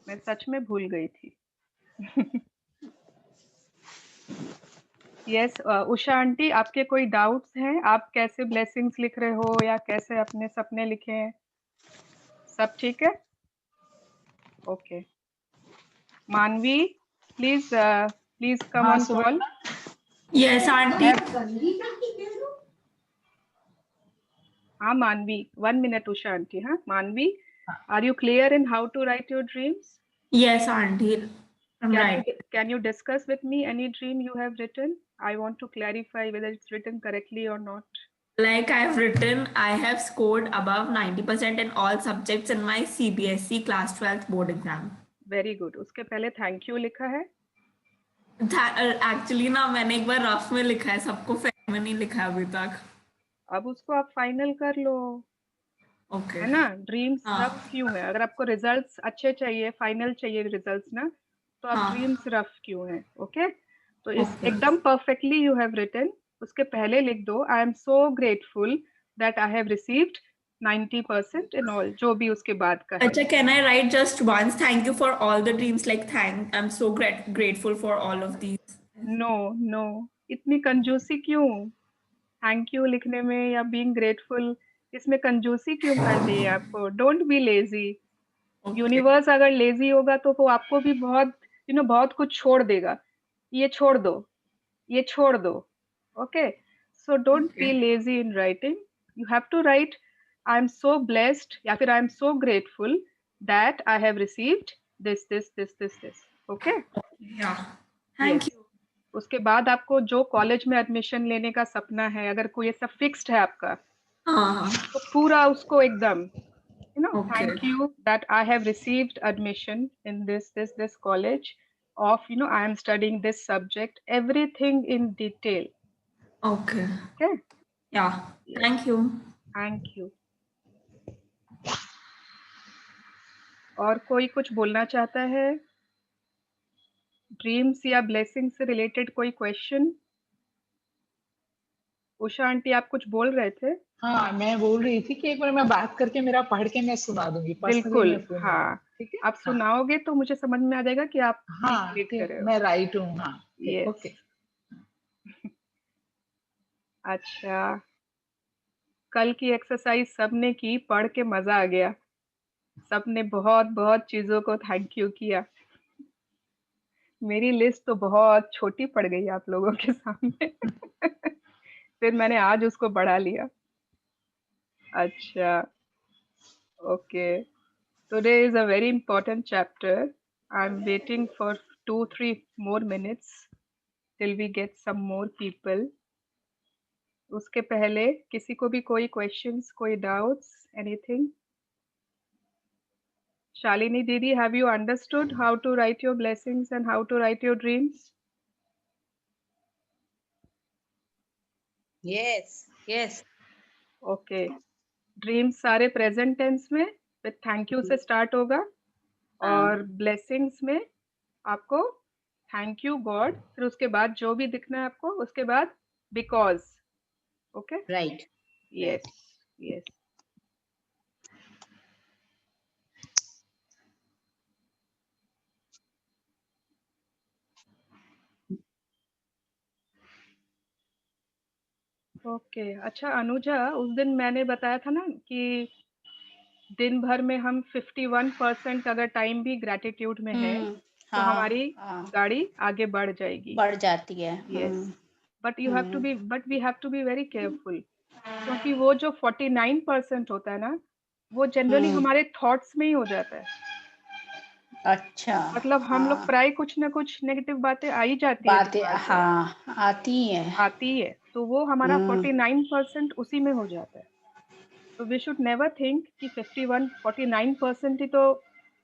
मैं सच में भूल गई थी। यस उषा आंटी, आपके कोई डाउट्स हैं? आप कैसे ब्लेसिंग्स लिख रहे हो या कैसे अपने सपने लिखे हैं? सब ठीक है? ओके। मानवी, प्लीज प्लीज कम हाँ ऑन कॉल। Yes, auntie. हाँ मानवी, 1 minute उषा आंटी। हाँ Manavi, are you clear in how to write your dreams? Yes, auntie. I'm right. Can you discuss with me any dream you have written? I want to clarify whether it's written correctly or not. Like I've written, I have scored above 90% in all subjects in my CBSE class 12th board exam. Very good. उसके पहले thank you लिखा है? Actually ना मैंने एक बार rough में लिखा है, सबको फेयर में नहीं लिखा है अभी तक। अब उसको आप फाइनल कर लो। Okay. है ना? ड्रीम्स हाँ। रफ क्यों है? अगर आपको रिजल्ट्स अच्छे चाहिए, फाइनल चाहिए रिजल्ट्स ना, तो आप हाँ। ड्रीम्स रफ क्यों है? ओके, तो इस Okay. एकदम परफेक्टली यू हैव रिटन। उसके पहले लिख दो, आई am so grateful that I have received 90% in all, जो भी उसके बाद का है। अच्छा, can I write just once? Thank you for all the dreams. Like I'm so grateful for all of these. No no, इतनी कंजूसी क्यों? थैंक यू लिखने में या बीइंग ग्रेटफुल, इसमें कंजूसी क्यों करनी है आपको? Don't be lazy. Okay. Universe अगर लेजी होगा तो वो आपको भी बहुत बहुत कुछ छोड़ देगा। ये छोड़ दो, ये छोड़ दो। Okay, so don't be lazy in writing. You have to write I am so blessed या फिर I am so grateful that I have received this this this this this. Okay, Yeah. Thank you. उसके बाद आपको जो college में admission लेने का सपना है, अगर कोई ऐसा फिक्स्ड है आपका, हाँ। तो पूरा उसको एकदम Okay. thank you that I have received admission in this college of I am studying this subject, everything in detail. Okay. Okay, Yeah. yes, Thank you. thank you. और कोई कुछ बोलना चाहता है? ड्रीम्स या ब्लेसिंग से रिलेटेड कोई question? Usha aunty, आप कुछ बोल रहे थे? हाँ, मैं बोल रही थी कि एक बार मैं बात करके मेरा पढ़ के मैं सुना दूंगी, पर्सनली बिल्कुल, मैं फोन में। हाँ। ठीक है, आप हाँ सुनाओगे तो मुझे समझ में आ जाएगा कि आप ठीक हाँ, रीड कर रहे हो। मैं राइट हूँ। हाँ ठीक, यस। ओके। अच्छा, कल की एक्सरसाइज सबने की, पढ़ के मजा आ गया। सबने बहुत बहुत चीजों को थैंक यू किया। मेरी लिस्ट तो बहुत छोटी पड़ गई आप लोगों के सामने। फिर मैंने आज उसको बढ़ा लिया। अच्छा, okay, today is a very important chapter. I am waiting for 2-3 more minutes till we get some more people. उसके पहले किसी को भी कोई क्वेश्चंस, कोई doubts, anything? Shalini Didi, have you understood how to write your blessings and how to write your dreams? Yes. Okay. Dreams सारे present tense में फिर थैंक यू से स्टार्ट होगा, और ब्लेसिंग्स में आपको थैंक यू गॉड, फिर उसके बाद जो भी दिखना है आपको, उसके बाद because. Okay, Right. Yes yes. Okay, अच्छा अनुजा, उस दिन मैंने बताया था ना कि दिन भर में हम 51% अगर टाइम भी ग्रैटिट्यूड में है तो हमारी गाड़ी आगे बढ़ जाएगी, बढ़ जाती है। Yes. But we have to be very careful, क्योंकि वो जो 49% होता है ना, वो जनरली हमारे थॉट्स में ही हो जाता है। अच्छा, मतलब हम लोग प्राय कुछ ना कुछ नेगेटिव बातें आ ही जाती है बातें दिमाग में, आती है। आती है, तो वो हमारा 49% उसी में हो जाता है। तो वी शुड नेवर थिंक कि 49% ही तो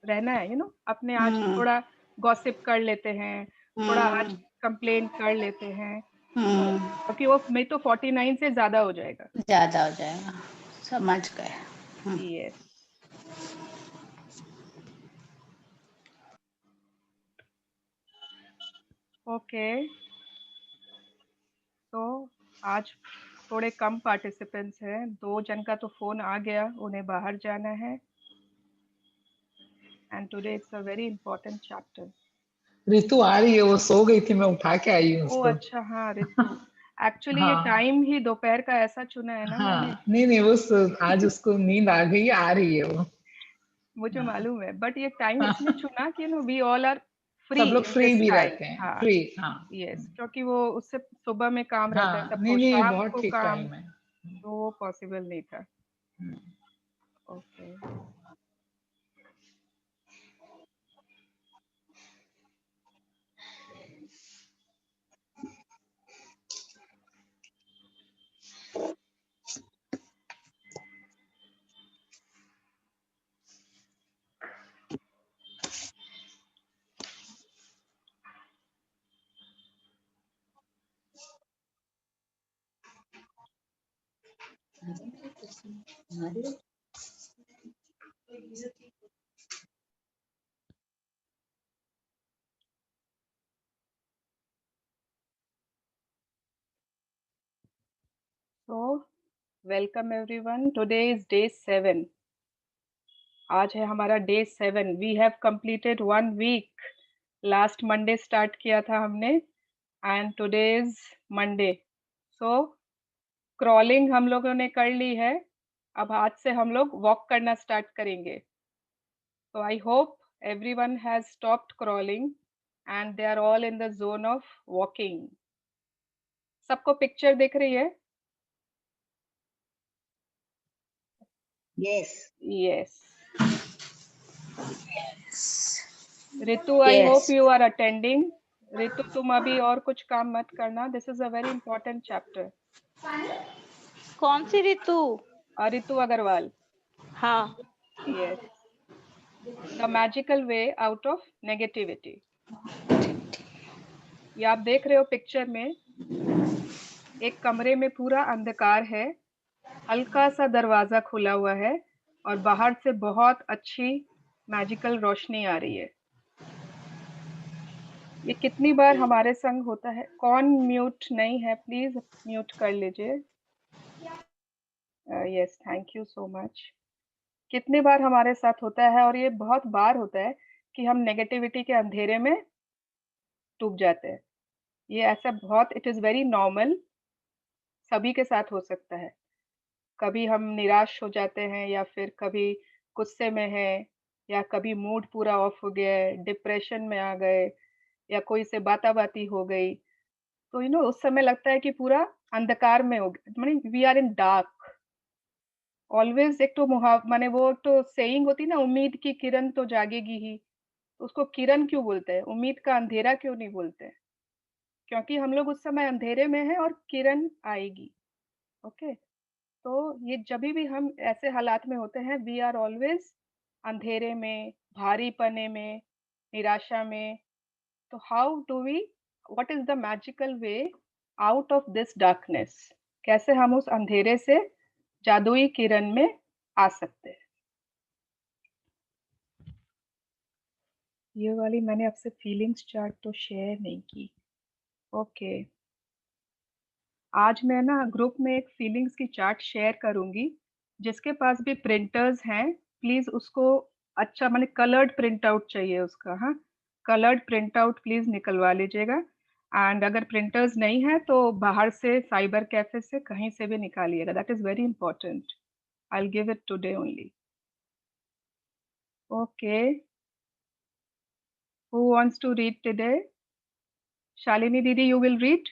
रहना है, अपने आज थोड़ा गॉसिप कर लेते हैं, थोड़ा आज कंप्लेन कर लेते हैं, क्योंकि वो में तो 49 से ज्यादा हो जाएगा। ज्यादा हो जाएगा, समझ गए। Yes, okay. तो आज थोड़े कम पार्टिसिपेंट्स हैं, 2 जन का तो फोन आ गया, उन्हें बाहर जाना है। and today it's a very important chapter. ऋतु आ रही है, वो सो गई थी, मैं उठा के आई हूँ ओ उसको। अच्छा, हाँ ऋतु, एक्चुअली ये हाँ टाइम ही दोपहर का ऐसा चुना है ना मैंने, हाँ, नहीं आज उसको नींद आ गई, आ रही है वो। मुझे हाँ मालूम है, बट ये टाइम इसलिए हाँ, चुना कि no we all are free सब लोग इन फ्री दिस भी टाइम। रहते हैं, हाँ फ्री। हाँ यस, क्योंकि वो उससे सुबह में काम रहता है हाँ, सबको, नहीं शाम बहुत को ठीक काम, टाइम है। तो वो पॉसिबल नहीं था। Hmm. Okay so welcome everyone, today is day 7। आज है हमारा day 7। We have completed 1 week. Last Monday start किया था हमने and today is Monday. So crawling हम लोगों ने कर ली है, अब आज से हम लोग वॉक करना स्टार्ट करेंगे। So I hope everyone has stopped crawling and they are all in the zone of walking. सबको पिक्चर दिख रही है? Yes. Yes. Ritu, I Yes. hope you are attending. Ritu, तुम अभी और कुछ काम मत करना. This is a very important chapter. कौन सी ऋतु? रितु अग्रवाल. हाँ Yes. The magical way out of negativity. ये आप देख रहे हो पिक्चर में, एक कमरे में पूरा अंधकार है, हल्का सा दरवाजा खुला हुआ है और बाहर से बहुत अच्छी मैजिकल रोशनी आ रही है। ये कितनी बार हमारे संग होता है? कौन म्यूट नहीं है, प्लीज म्यूट कर लीजिए। Yes, thank you so much. कितनी बार हमारे साथ होता है, और ये बहुत बार होता है कि हम नेगेटिविटी के अंधेरे में डूब जाते हैं। ये ऐसा बहुत, इट इज वेरी नॉर्मल, सभी के साथ हो सकता है। कभी हम निराश हो जाते हैं, या फिर कभी गुस्से में हैं, या कभी मूड पूरा ऑफ हो गया है, डिप्रेशन में आ गए, या कोई से बाताबाती हो गई, तो उस समय लगता है कि पूरा अंधकार में हो गया, माने we are in dark always. एक तो माने वो तो सेइंग होती ना, उम्मीद की किरण तो जागेगी ही, तो उसको किरण क्यों बोलते हैं, उम्मीद का अंधेरा क्यों नहीं बोलते हैं? क्योंकि हम लोग उस समय अंधेरे में हैं और किरण आएगी। ओके, तो ये जभी भी हम ऐसे हालात में होते हैं, वी आर ऑलवेज अंधेरे में, भारीपने में, निराशा में। तो how do we, what is the magical way out of this darkness? कैसे हम उस अंधेरे से जादुई किरण में आ सकते हैं? ये वाली मैंने आपसे फीलिंग्स चार्ट तो शेयर नहीं की। ओके, आज मैं ना ग्रुप में एक फीलिंग्स की चार्ट शेयर करूंगी। जिसके पास भी प्रिंटर्स हैं, प्लीज उसको, अच्छा मैंने कलर्ड प्रिंट आउट चाहिए उसका, हाँ, कलर्ड प्रिंट आउट प्लीज निकलवा लीजिएगा। एंड अगर प्रिंटर्स नहीं है तो बाहर से साइबर कैफे से कहीं से भी निकालिएगा, that is very important. I will give it today only. Okay, who wants to read today? Shalini didi, you will read?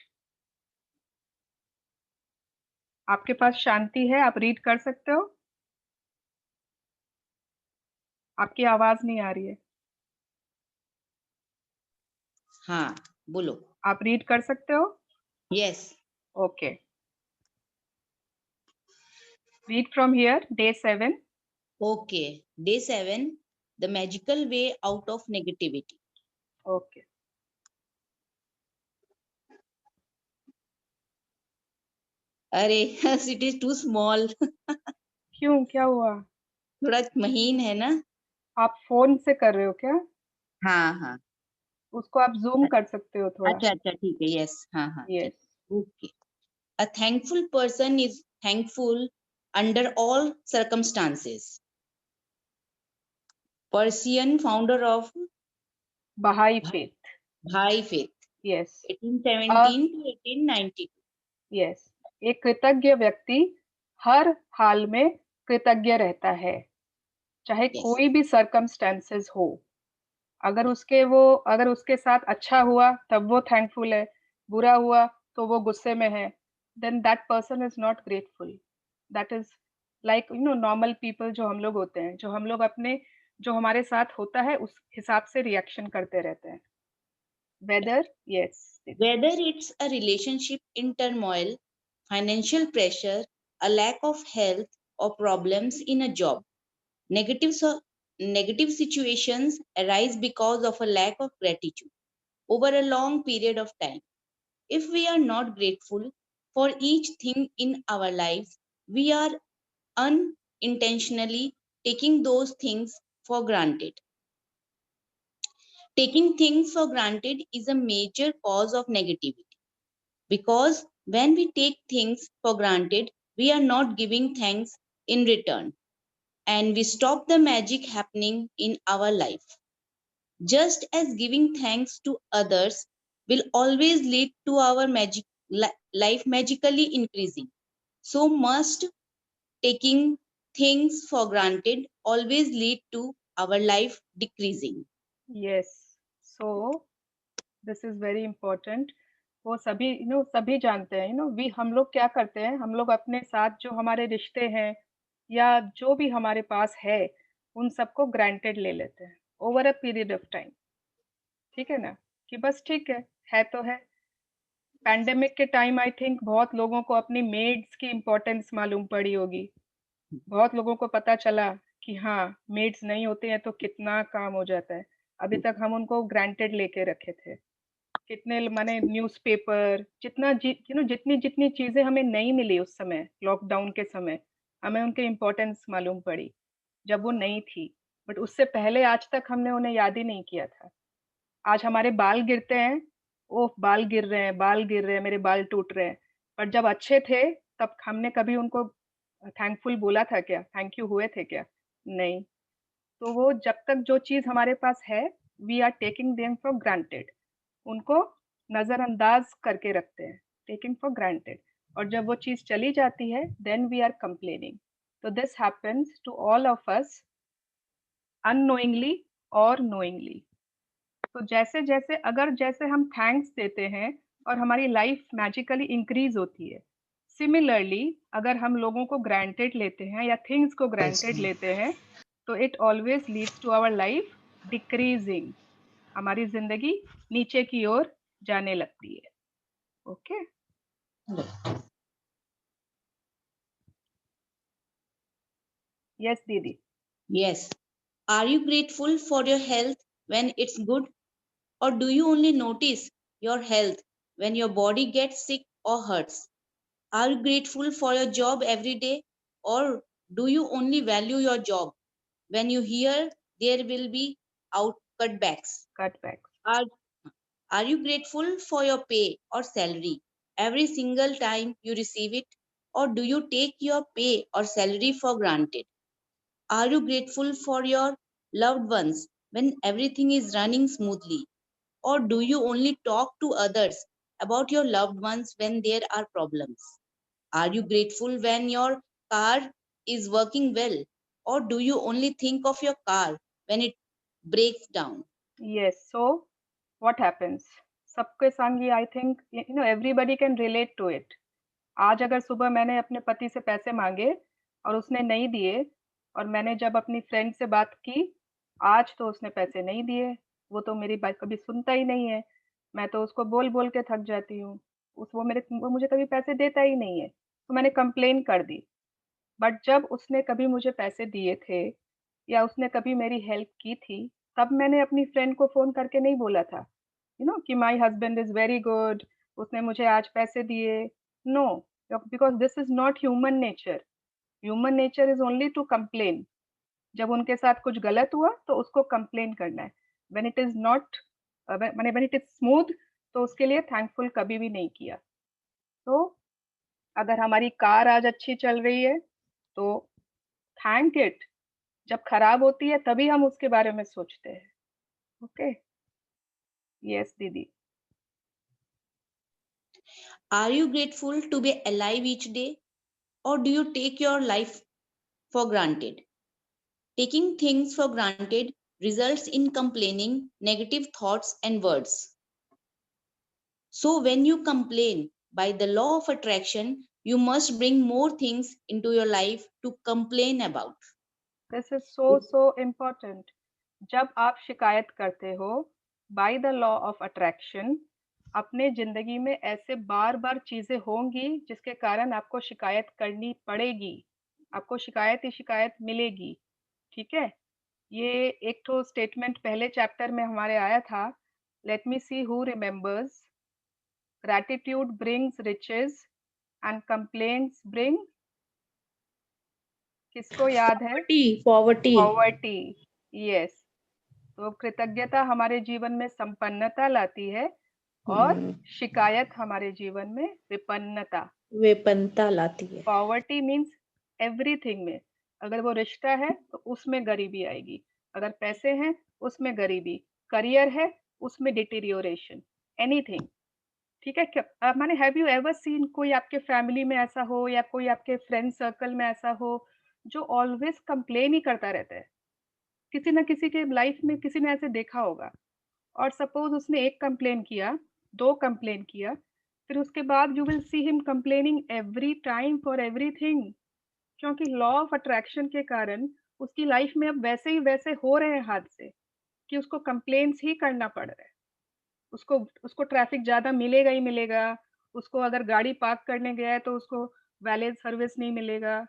आपके पास शांति है, आप रीड कर सकते हो? आपकी आवाज नहीं आ रही है। हाँ बोलो। आप रीड कर सकते हो? Yes. Okay, read from here, day 7। Okay, day 7, the magical way out of negativity. Okay, अरे इट इज टू स्मॉल। क्यों, क्या हुआ? थोड़ा महीन है ना। आप फोन से कर रहे हो क्या? हाँ हाँ। उसको आप जूम कर सकते हो थोड़ा। अच्छा अच्छा ठीक है। यस हाँ हाँ ठीक। Yes, okay, a thankful person is thankful under all circumstances. Persian founder of Baha'i faith. Baha'i faith, Yes. 1817 to 1892. Yes, एक कृतज्ञ व्यक्ति हर हाल में कृतज्ञ रहता है, चाहे Yes. कोई भी सर्कमस्टेंसेस हो। अगर उसके साथ अच्छा हुआ तब वो थैंकफुल है, बुरा हुआ तो वो गुस्से में है, then that person is not grateful. That is like normal people जो हम लोग होते हैं, जो हमारे साथ होता है उस हिसाब से रिएक्शन करते रहते हैं। Whether Whether it's a relationship in turmoil, financial pressure, a lack of health, or problems in a job, negative situations arise because of a lack of gratitude over a long period of time. If we are not grateful for each thing in our lives, we are unintentionally taking those things for granted. Taking things for granted is a major cause of negativity because when we take things for granted, we are not giving thanks in return and we stop the magic happening in our life. Just as giving thanks to others will always lead to our life magically increasing, so must taking things for granted always lead to our life decreasing. Yes, so this is very important. वो सभी जानते हैं, हम लोग क्या करते हैं, हम लोग अपने साथ जो हमारे रिश्ते हैं या जो भी हमारे पास है, उन सबको ग्रांटेड ले लेते हैं over a period of time. ठीक है ना, कि बस ठीक है तो है। पैंडेमिक के टाइम आई थिंक बहुत लोगों को अपनी मेड्स की इम्पोर्टेंस मालूम पड़ी होगी। बहुत लोगों को पता चला कि हाँ, मेड्स नहीं होते हैं तो कितना काम हो जाता है। अभी तक हम उनको ग्रांटेड लेके रखे थे। कितने माने न्यूज़पेपर जितनी जितनी चीजें हमें नहीं मिली उस समय लॉकडाउन के समय, हमें उनकी इम्पोर्टेंस मालूम पड़ी जब वो नहीं थी। बट उससे पहले आज तक हमने उन्हें याद ही नहीं किया था। आज हमारे बाल गिरते हैं, ओह बाल गिर रहे हैं, बाल गिर रहे हैं, मेरे बाल टूट रहे हैं। बट जब अच्छे थे तब हमने कभी उनको थैंकफुल बोला था क्या, थैंक यू हुए थे क्या? नहीं। तो वो जब तक जो चीज हमारे पास है, we are taking them for granted, उनको नजरअंदाज करके रखते हैं, टेकिंग फॉर ग्रांटेड। और जब वो चीज चली जाती है, देन वी आर कंप्लेनिंग। तो this happens to all of us unknowingly और नोइंगली। तो जैसे हम थैंक्स देते हैं और हमारी लाइफ मैजिकली इंक्रीज होती है, सिमिलरली अगर हम लोगों को ग्रांटेड लेते हैं या थिंग्स को ग्रांटेड लेते हैं, तो it always leads to our life decreasing. हमारी जिंदगी नीचे की ओर जाने लगती है। ओके, यस दीदी। Yes. Are you grateful for your health when it's good? Or do you only notice your health when your body gets sick or hurts? Are you grateful for your job every day? Or do you only value your job when you hear there will be cutbacks? Cutbacks. Are you grateful for your pay or salary every single time you receive it? Or do you take your pay or salary for granted? Are you grateful for your loved ones when everything is running smoothly? Or do you only talk to others about your loved ones when there are problems? Are you grateful when your car is working well? Or do you only think of your car when it breaks down? Yes, so what happens? सबके संग ये I think everybody can relate to it. आज अगर सुबह मैंने अपने पति से पैसे मांगे और उसने नहीं दिए, और मैंने जब अपनी फ्रेंड से बात की, आज तो उसने पैसे नहीं दिए, वो तो मेरी बात कभी सुनता ही नहीं है। मैं तो उसको बोल बोल के थक जाती हूँ, वो मुझे कभी पैसे देता ही नहीं है, तो मैंने कंप्लेन कर दी। बट जब उसने कभी मुझे पैसे दिए थे या उसने कभी मेरी हेल्प की थी, तब मैंने अपनी फ्रेंड को फोन करके नहीं बोला था कि my husband is very good, उसने मुझे आज पैसे दिए। No, because this is not human nature. Human nature is only to complain. जब उनके साथ कुछ गलत हुआ तो उसको कंप्लेन करना है। When it is not when it is smooth, तो उसके लिए थैंकफुल कभी भी नहीं किया। तो अगर हमारी कार आज अच्छी चल रही है तो थैंक इट जब खराब होती है तभी हम उसके बारे में सोचते हैं. ओके. यस दीदी. Are you grateful to be alive each day, or do you take your life for granted? Taking things for granted results in complaining, negative thoughts, and words. So, when you complain, by the law of attraction, you must bring more things into your life to complain about. This is so important. जब आप शिकायत करते हो, by the law of attraction, अपने जिंदगी में ऐसे बार बार चीजें होंगी जिसके कारण आपको शिकायत करनी पड़ेगी. आपको शिकायत ही शिकायत मिलेगी. ठीक है. ये एक तो स्टेटमेंट पहले चैप्टर में हमारे आया था. Let me see who remembers. Gratitude brings riches and complaints bring. किसको याद है? Poverty. पॉवर्टी. यस. तो कृतज्ञता हमारे जीवन में संपन्नता लाती है और शिकायत हमारे जीवन में विपन्नता. विपन्नता लाती है. पॉवर्टी मीन्स एवरीथिंग में. अगर वो रिश्ता है तो उसमें गरीबी आएगी. अगर पैसे हैं उसमें गरीबी. करियर है उसमें डिटीरियोरेशन. एनीथिंग. ठीक है. क्या माने हैव यू एवर सीन कोई आपके फैमिली में ऐसा हो या कोई आपके फ्रेंड सर्कल में ऐसा हो जो ऑलवेज कंप्लेन ही करता रहता है? किसी ना किसी के लाइफ में किसी ने ऐसे देखा होगा. और सपोज उसने एक कंप्लेन किया, 2 कंप्लेन किया, फिर उसके बाद you will see him complaining every time for everything. क्योंकि लॉ ऑफ अट्रैक्शन के कारण उसकी लाइफ में अब वैसे ही वैसे हो रहे हैं हादसे कि उसको कंप्लेन्स ही करना पड़ रहा है. उसको उसको ट्रैफिक ज्यादा मिलेगा ही मिलेगा. उसको अगर गाड़ी पार्क करने गया है तो उसको वैलिड सर्विस नहीं मिलेगा.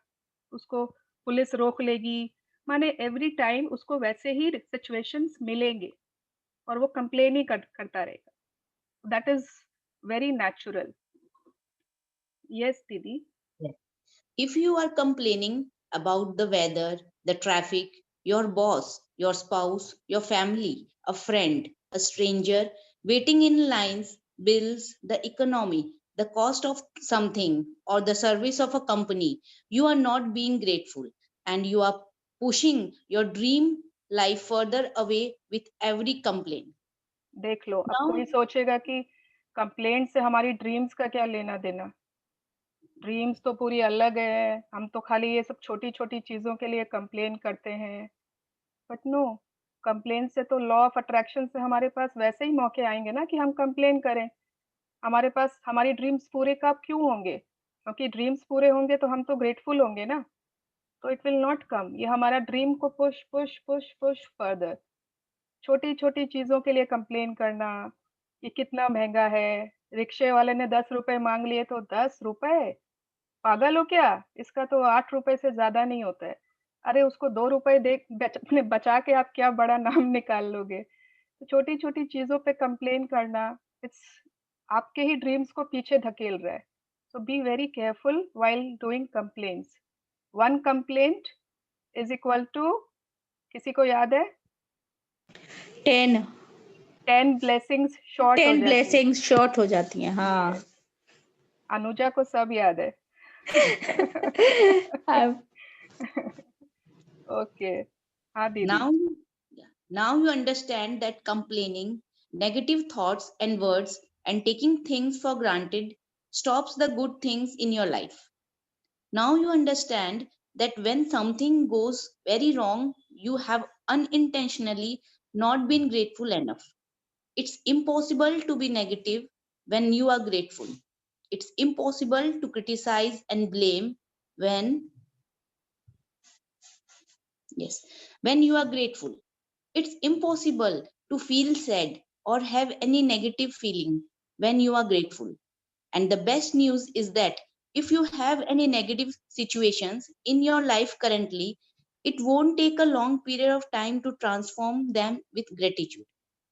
उसको पुलिस रोक लेगी. माने एवरी टाइम उसको वैसे ही सिचुएशंस मिलेंगे और वो कंप्लेन ही करता रहेगा. That is very natural. Yes दीदी. If you are complaining about the weather, the traffic, your boss, your spouse, your family, a friend, a stranger, waiting in lines, bills, the economy, the cost of something, or the service of a company, you are not being grateful and you are pushing your dream life further away with every complaint. देख लो. अब Now, कोई सोचेगा कि complaint से हमारी dreams का क्या लेना देना. ड्रीम्स तो पूरी अलग है. हम तो खाली ये सब छोटी छोटी चीजों के लिए कंप्लेन करते हैं. बट नो, कंप्लेन से तो लॉ ऑफ अट्रैक्शन से हमारे पास वैसे ही मौके आएंगे ना कि हम कंप्लेन करें. हमारे पास हमारी ड्रीम्स पूरे कब क्यों होंगे? क्योंकि ड्रीम्स पूरे होंगे तो हम तो ग्रेटफुल होंगे ना. तो इट विल नॉट कम. ये हमारा ड्रीम को push push push push further. छोटी छोटी चीजों के लिए कंप्लेन करना. ये कितना महंगा है. रिक्शे वाले ने 10 रुपए मांग लिए तो 10 रुपए. पागल हो क्या? इसका तो 8 रुपए से ज्यादा नहीं होता है. अरे उसको 2 रुपए दे अपने बचा के आप क्या बड़ा नाम निकाल लोगे. तो छोटी छोटी चीजों पे कंप्लेन करना, इट्स आपके ही ड्रीम्स को पीछे धकेल रहा है. So be very careful while doing complaints. 1 complaint is equal to, किसी को याद है? 10 ब्लेसिंग्स शॉर्ट हो 10 जाती है. ब्लेसिंग्स शॉर्ट हो जाती हैं. हाँ. अनुजा को सब याद है. ओके. हाँ दीदी. now you understand that complaining, negative thoughts and words, and taking things for granted stops the good things in your life. Now you understand that when something goes very wrong, you have unintentionally not been grateful enough. It's impossible to be negative when you are grateful. It's impossible to criticize and blame when you are grateful. It's impossible to feel sad or have any negative feeling when you are grateful. And the best news is that if you have any negative situations in your life currently, it won't take a long period of time to transform them with gratitude.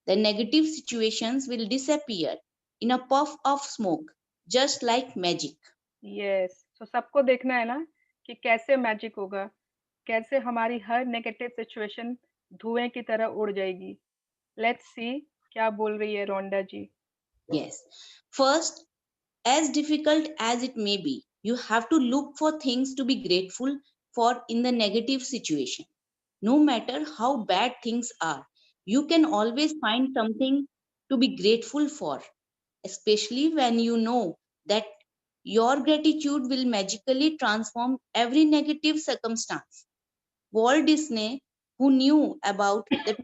The negative situations will disappear in a puff of smoke, just like magic. Yes. तो सबको देखना है ना कि कैसे magic होगा. कैसे हमारी हर नेगेटिव सिचुएशन धुएं की तरह उड़ जाएगी. लेट्स सी क्या बोल रही है रोंडा जी. Yes. First, as difficult as it may be, you have to look for things to be grateful for in the negative situation. no matter how bad things are, you can always find something to be grateful for, especially when you know that your gratitude will magically transform every negative circumstance. Walt Disney, who knew about the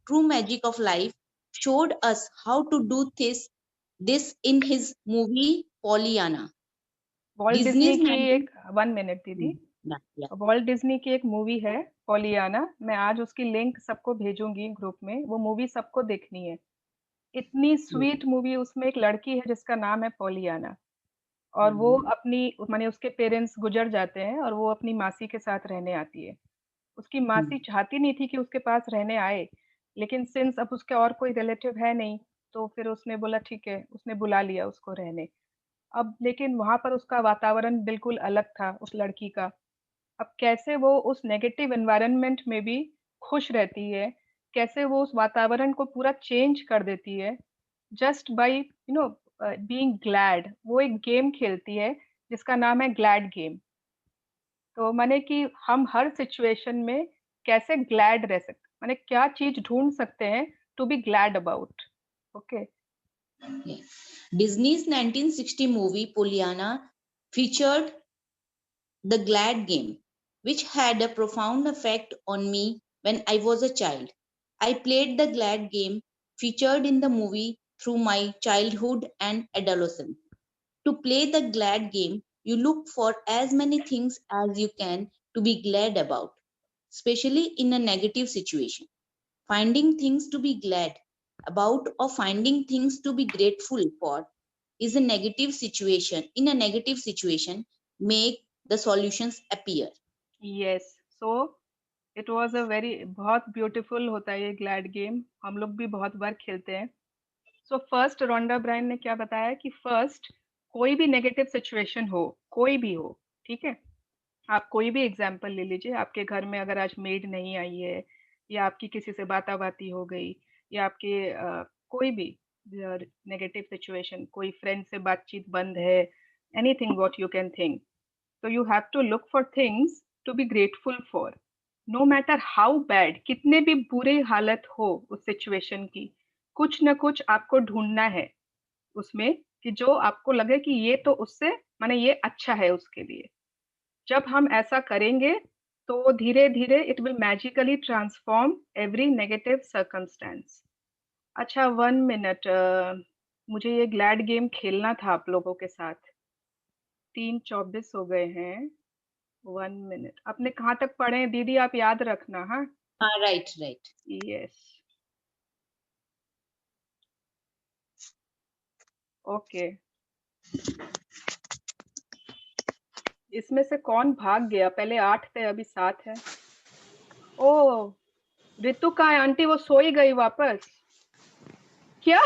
true magic of life, showed us how to do this in his movie Pollyanna. Walt Disney Disney's की 19 एक 1 minute दीदी, yeah. Walt Disney की एक movie है Pollyanna, मैं आज उसकी link सबको भेजूंगी ग्रुप में, वो मूवी सबको देखनी है। इतनी स्वीट मूवी, उसमें एक लड़की है जिसका नाम है पॉलियाना, और वो अपनी माने उसके पेरेंट्स गुजर जाते हैं और वो अपनी मासी के साथ रहने आती है। उसकी मासी चाहती नहीं थी कि उसके पास रहने आए, लेकिन सिंस अब उसके और कोई रिलेटिव है नहीं, तो फिर उसने बोला ठीक है, उसने बुला लिया उसको रहने। अब लेकिन वहाँ पर उसका वातावरण बिल्कुल अलग था उस लड़की का। अब कैसे वो उस नेगेटिव एनवायरनमेंट में भी खुश रहती है, कैसे वो उस वातावरण को पूरा चेंज कर देती है, जस्ट बाय बीइंग ग्लैड। वो एक गेम खेलती है जिसका नाम है ग्लैड गेम। तो माने कि हम हर सिचुएशन में कैसे ग्लैड रह सकते, माने क्या चीज ढूंढ सकते हैं to be glad about. Okay, Disney's 1960 movie Pollyanna featured the Glad game, which had a profound effect on me when I was a child. I played the Glad game featured in the movie through my childhood and adolescence. To play the Glad game, you look for as many things as you can to be glad about, especially in a negative situation. Finding things to be glad about or finding things to be grateful for is a negative situation. In a negative situation, make the solutions appear. Yes, so it was a very, बहुत beautiful होता है ये glad game, हम लोग भी बहुत बार खेलते हैं। सो फर्स्ट रोंडा ब्रायन ने क्या बताया कि फर्स्ट कोई भी नेगेटिव सिचुएशन हो, कोई भी हो, ठीक है, आप कोई भी एग्जाम्पल ले लीजिए। आपके घर में अगर आज मेड नहीं आई है, या आपकी किसी से बाताबाती हो गई, या आपके कोई भी नेगेटिव सिचुएशन, कोई फ्रेंड से बातचीत बंद है, anything what you can think, तो you have to look for things to be grateful for. No matter how bad, कितने भी बुरी हालत हो उस सिचुएशन की, कुछ ना कुछ आपको ढूंढना है उसमें, कि जो आपको लगे कि ये तो उससे माने ये अच्छा है उसके लिए। जब हम ऐसा करेंगे तो धीरे धीरे it will magically transform every negative circumstance. अच्छा 1 मिनट, मुझे ये ग्लैड गेम खेलना था आप लोगों के साथ। 3:24 हो गए हैं। 1 मिनट, आपने कहाँ तक पढ़े हैं दीदी, आप याद रखना। हाँ, Right. Yes, okay. इसमें से कौन भाग गया? पहले 8 थे, अभी 7 है। ओ, ऋतु कहाँ है? आंटी वो सोई गई वापस क्या?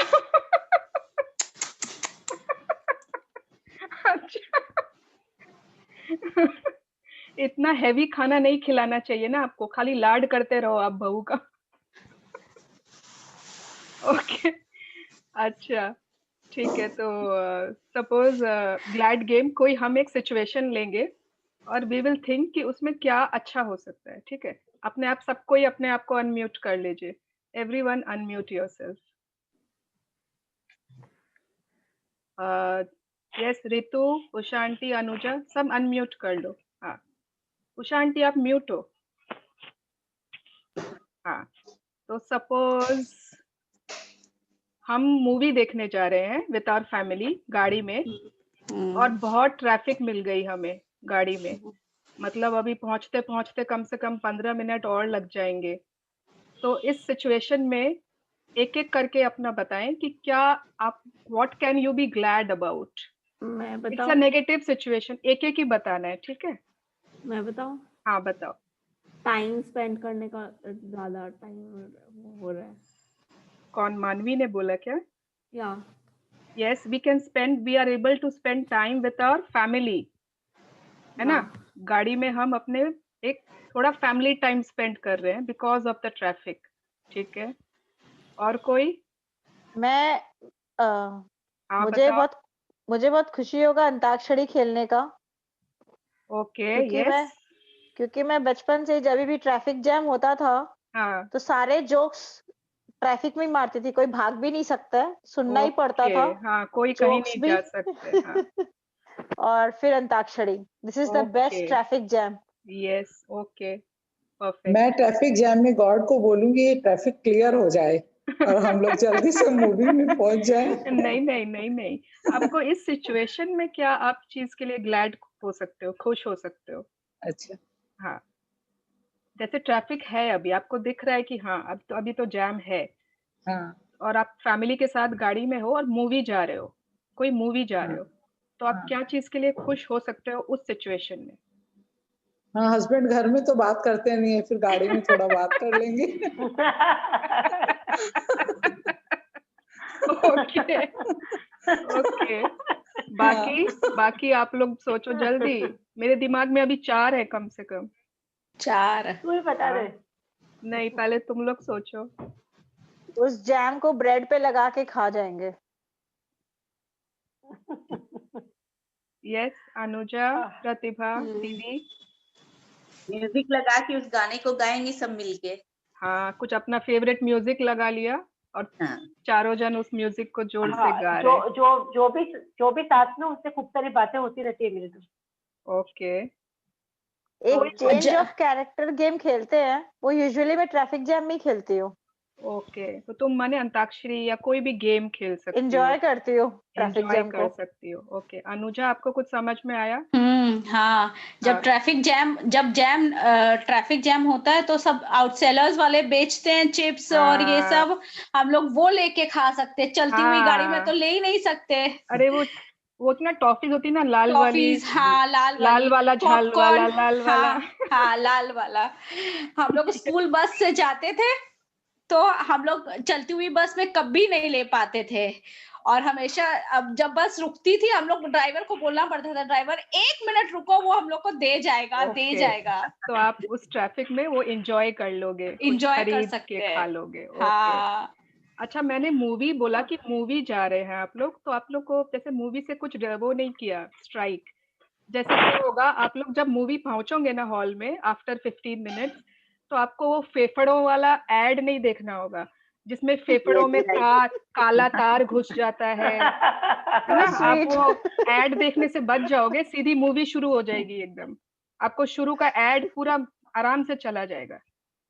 अच्छा। इतना हैवी खाना नहीं खिलाना चाहिए ना आपको, खाली लाड करते रहो आप बहू का। ओके, अच्छा ठीक है। तो सपोज ग्लैड गेम, कोई हम एक सिचुएशन लेंगे और वी विल थिंक कि उसमें क्या अच्छा हो सकता है, ठीक है। अपने आप सबको ही अपने आप को अनम्यूट कर लीजिए। Everyone unmute yourself. Yes, Ritu, Usha aunty, Anuja, सब अनम्यूट कर लो। हाँ, उषा आंटी आप म्यूट हो। हाँ, तो सपोज हम मूवी देखने जा रहे हैं विद आवर फैमिली गाड़ी में, और बहुत ट्रैफिक मिल गई हमें गाड़ी में, मतलब अभी पहुंचते पहुंचते कम से कम 15 मिनट और लग जाएंगे। तो इस सिचुएशन में एक एक करके अपना बताएं कि क्या आप, what can you B glad about. मैं इट्स अ बताऊं? नेगेटिव सिचुएशन, एक एक ही बताना है, ठीक है। मैं बताऊं? हाँ बताओ। टाइम स्पेंड करने का ज्यादा टाइम हो रहा है। कौन, मानवी ने बोला क्या? या yes, we can spend, we are able to spend time with our family, है ना। गाड़ी में हम अपने एक थोड़ा फैमिली टाइम स्पेंड कर रहे हैं बिकॉज ऑफ द ट्रैफिक, ठीक है। और कोई? मैं हाँ मुझे बताओ। बहुत खुशी होगा अंताक्षरी खेलने का, ओके, क्योंकि यस। क्योंकि मैं बचपन से जब भी ट्रैफिक जैम होता था हाँ, तो सारे जोक्स ट्रैफिक में ही मारती थी, कोई भाग भी नहीं सकता है, सुनना ही पड़ता ओके, था हाँ, कोई कहीं जोक्स नहीं भी। जा सकते, हाँ, और फिर antakshari, this is the best okay, traffic jam. Yes, okay, perfect. मैं ट्रैफिक जैम में गॉड को बोलूंगी ट्रैफिक क्लियर हो जाए और हम लोग जल्दी से मूवी में पहुंच जाए। नहीं, नहीं, नहीं, नहीं, आपको इस सिचुएशन में क्या आप चीज़ के लिए ग्लैड हो सकते हो, खुश हो सकते हो? अच्छा, हाँ, जैसे ट्रैफिक है अभी, आपको दिख रहा है कि हाँ, अब तो अभी तो जैम है हाँ और आप फैमिली के साथ गाड़ी में हो और मूवी जा रहे हो, कोई मूवी जा रहे हाँ हो, तो आप हाँ क्या चीज़ के लिए खुश हो सकते हो उस सिचुएशन में? हाँ, हस्बैंड घर में तो बात करते नहीं है, फिर गाड़ी में थोड़ा बात कर लेंगे। Okay, okay. बाकी हाँ, बाकी आप लोग सोचो जल्दी, मेरे दिमाग में अभी 4 है कम से कम। 4 तू ही बता हाँ, दे। नहीं पहले तुम लोग सोचो। उस जैम को ब्रेड पे लगा के खा जाएंगे। यस, अनुजा, प्रतिभा, हम्म, दीदी। म्यूजिक लगा के उस गाने को गाएंगे सब मिलके। हाँ, कुछ अपना फेवरेट म्यूजिक लगा लिया और हाँ, चारों जन उस म्यूजिक को जोर से हाँ, गा रहे। जो भी साथ में उससे खूब सारी बातें होती रहती है मेरे तो। ओके, एक कोई चेंज ऑफ कैरेक्टर गेम खेलते हैं, वो यूजुअली मैं ट्रैफिक जैम में ही खेलती हूँ, ओके, तो तुम माने अंताक्षरी या कोई भी गेम खेल सकती हो, एंजॉय करती हूँ ट्रैफिक एंजॉय जैम कर को। सकती हो। ओके, अनुजा आपको कुछ समझ में आया? हाँ, हाँ, जब ट्रैफिक जैम होता है तो सब आउटसेलर्स वाले बेचते हैं चिप्स और ये हाँ, सब, हम लोग वो लेके खा सकते हैं, चलती हुई गाड़ी में तो हाँ। ले ही नहीं सकते। अरे वो ना टॉफीज होती ना लाल वाली, टॉफीज, हाँ, लाल लाल वाली, वाला झाल वाला पॉपकॉर्न, लाल वाला। हाँ हाँ, लाल वाला। हम लोग स्कूल बस से जाते थे तो हम लोग चलती हुई बस में कभी नहीं ले पाते थे, और हमेशा अब जब बस रुकती थी हम लोग ड्राइवर को बोलना पड़ता था, ड्राइवर 1 मिनट रुको, वो हम लोग को दे जाएगा, दे ओके, जाएगा। तो आप उस ट्रैफिक में वो एंजॉय कर लोगे, कुछ इंजॉय कर खरीद के सकते खा हैं। लोगे। ओके, हाँ, अच्छा, मैंने मूवी बोला कि मूवी जा रहे हैं आप लोग, तो आप लोग को जैसे मूवी से कुछ वो नहीं किया स्ट्राइक? जैसे क्या होगा, आप लोग जब मूवी पहुंचोगे ना हॉल में आफ्टर 15 मिनट्स, तो आपको वो फेफड़ों वाला एड नहीं देखना होगा, जिसमें फेफड़ों में काला तार घुस जाता है ना? आप स्वीट। वो एड देखने से बच जाओगे, सीधी मूवी शुरू हो जाएगी एकदम। आपको शुरू का एड पूरा आराम से चला जाएगा,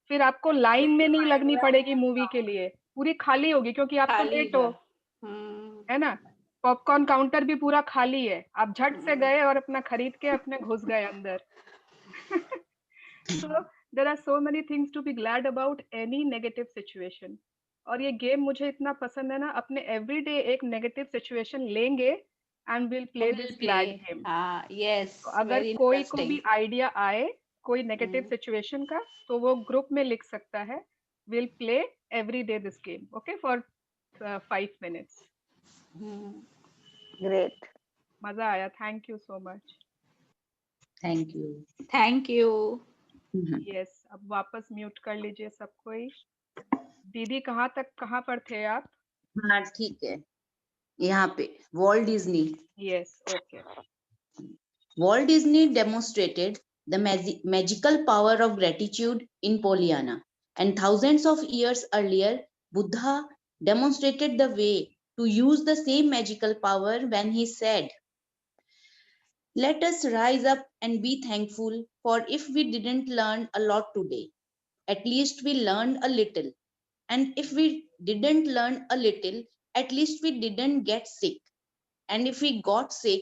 फिर आपको लाइन में नहीं लगनी पड़ेगी मूवी के लिए, पूरी खाली होगी क्योंकि आप तो खाली लेट हो, हम्म, है ना? पॉपकॉर्न काउंटर भी पूरा खाली है, आप झट से गए और अपना खरीद के अपने घुस गए अंदर। So there are so many things to be glad about any negative situation. और ये गेम मुझे इतना पसंद है ना, अपने एवरीडे एक नेगेटिव सिचुएशन लेंगे and will play will this play, glad game. हाँ, यस, तो अगर वेरी कोई को इंटरेस्टिंग। भी आइडिया आए कोई नेगेटिव सिचुएशन का, तो वो ग्रुप में लिख सकता है, will play every day this game, okay, for 5 minutes. Great. मजा आया, thank you so much. Thank you. Thank you. Yes, अब वापस म्यूट कर लीजिए सब कोई। दीदी कहाँ पर थे आप? हाँ ठीक है, यहाँ पे Walt Disney. Yes, okay. Walt Disney demonstrated the magical power of gratitude in Pollyanna, and thousands of years earlier, Buddha demonstrated the way to use the same magical power when he said, "Let us rise up and be thankful, for if we didn't learn a lot today, at least we learned a little. And if we didn't learn a little, at least we didn't get sick. And if we got sick,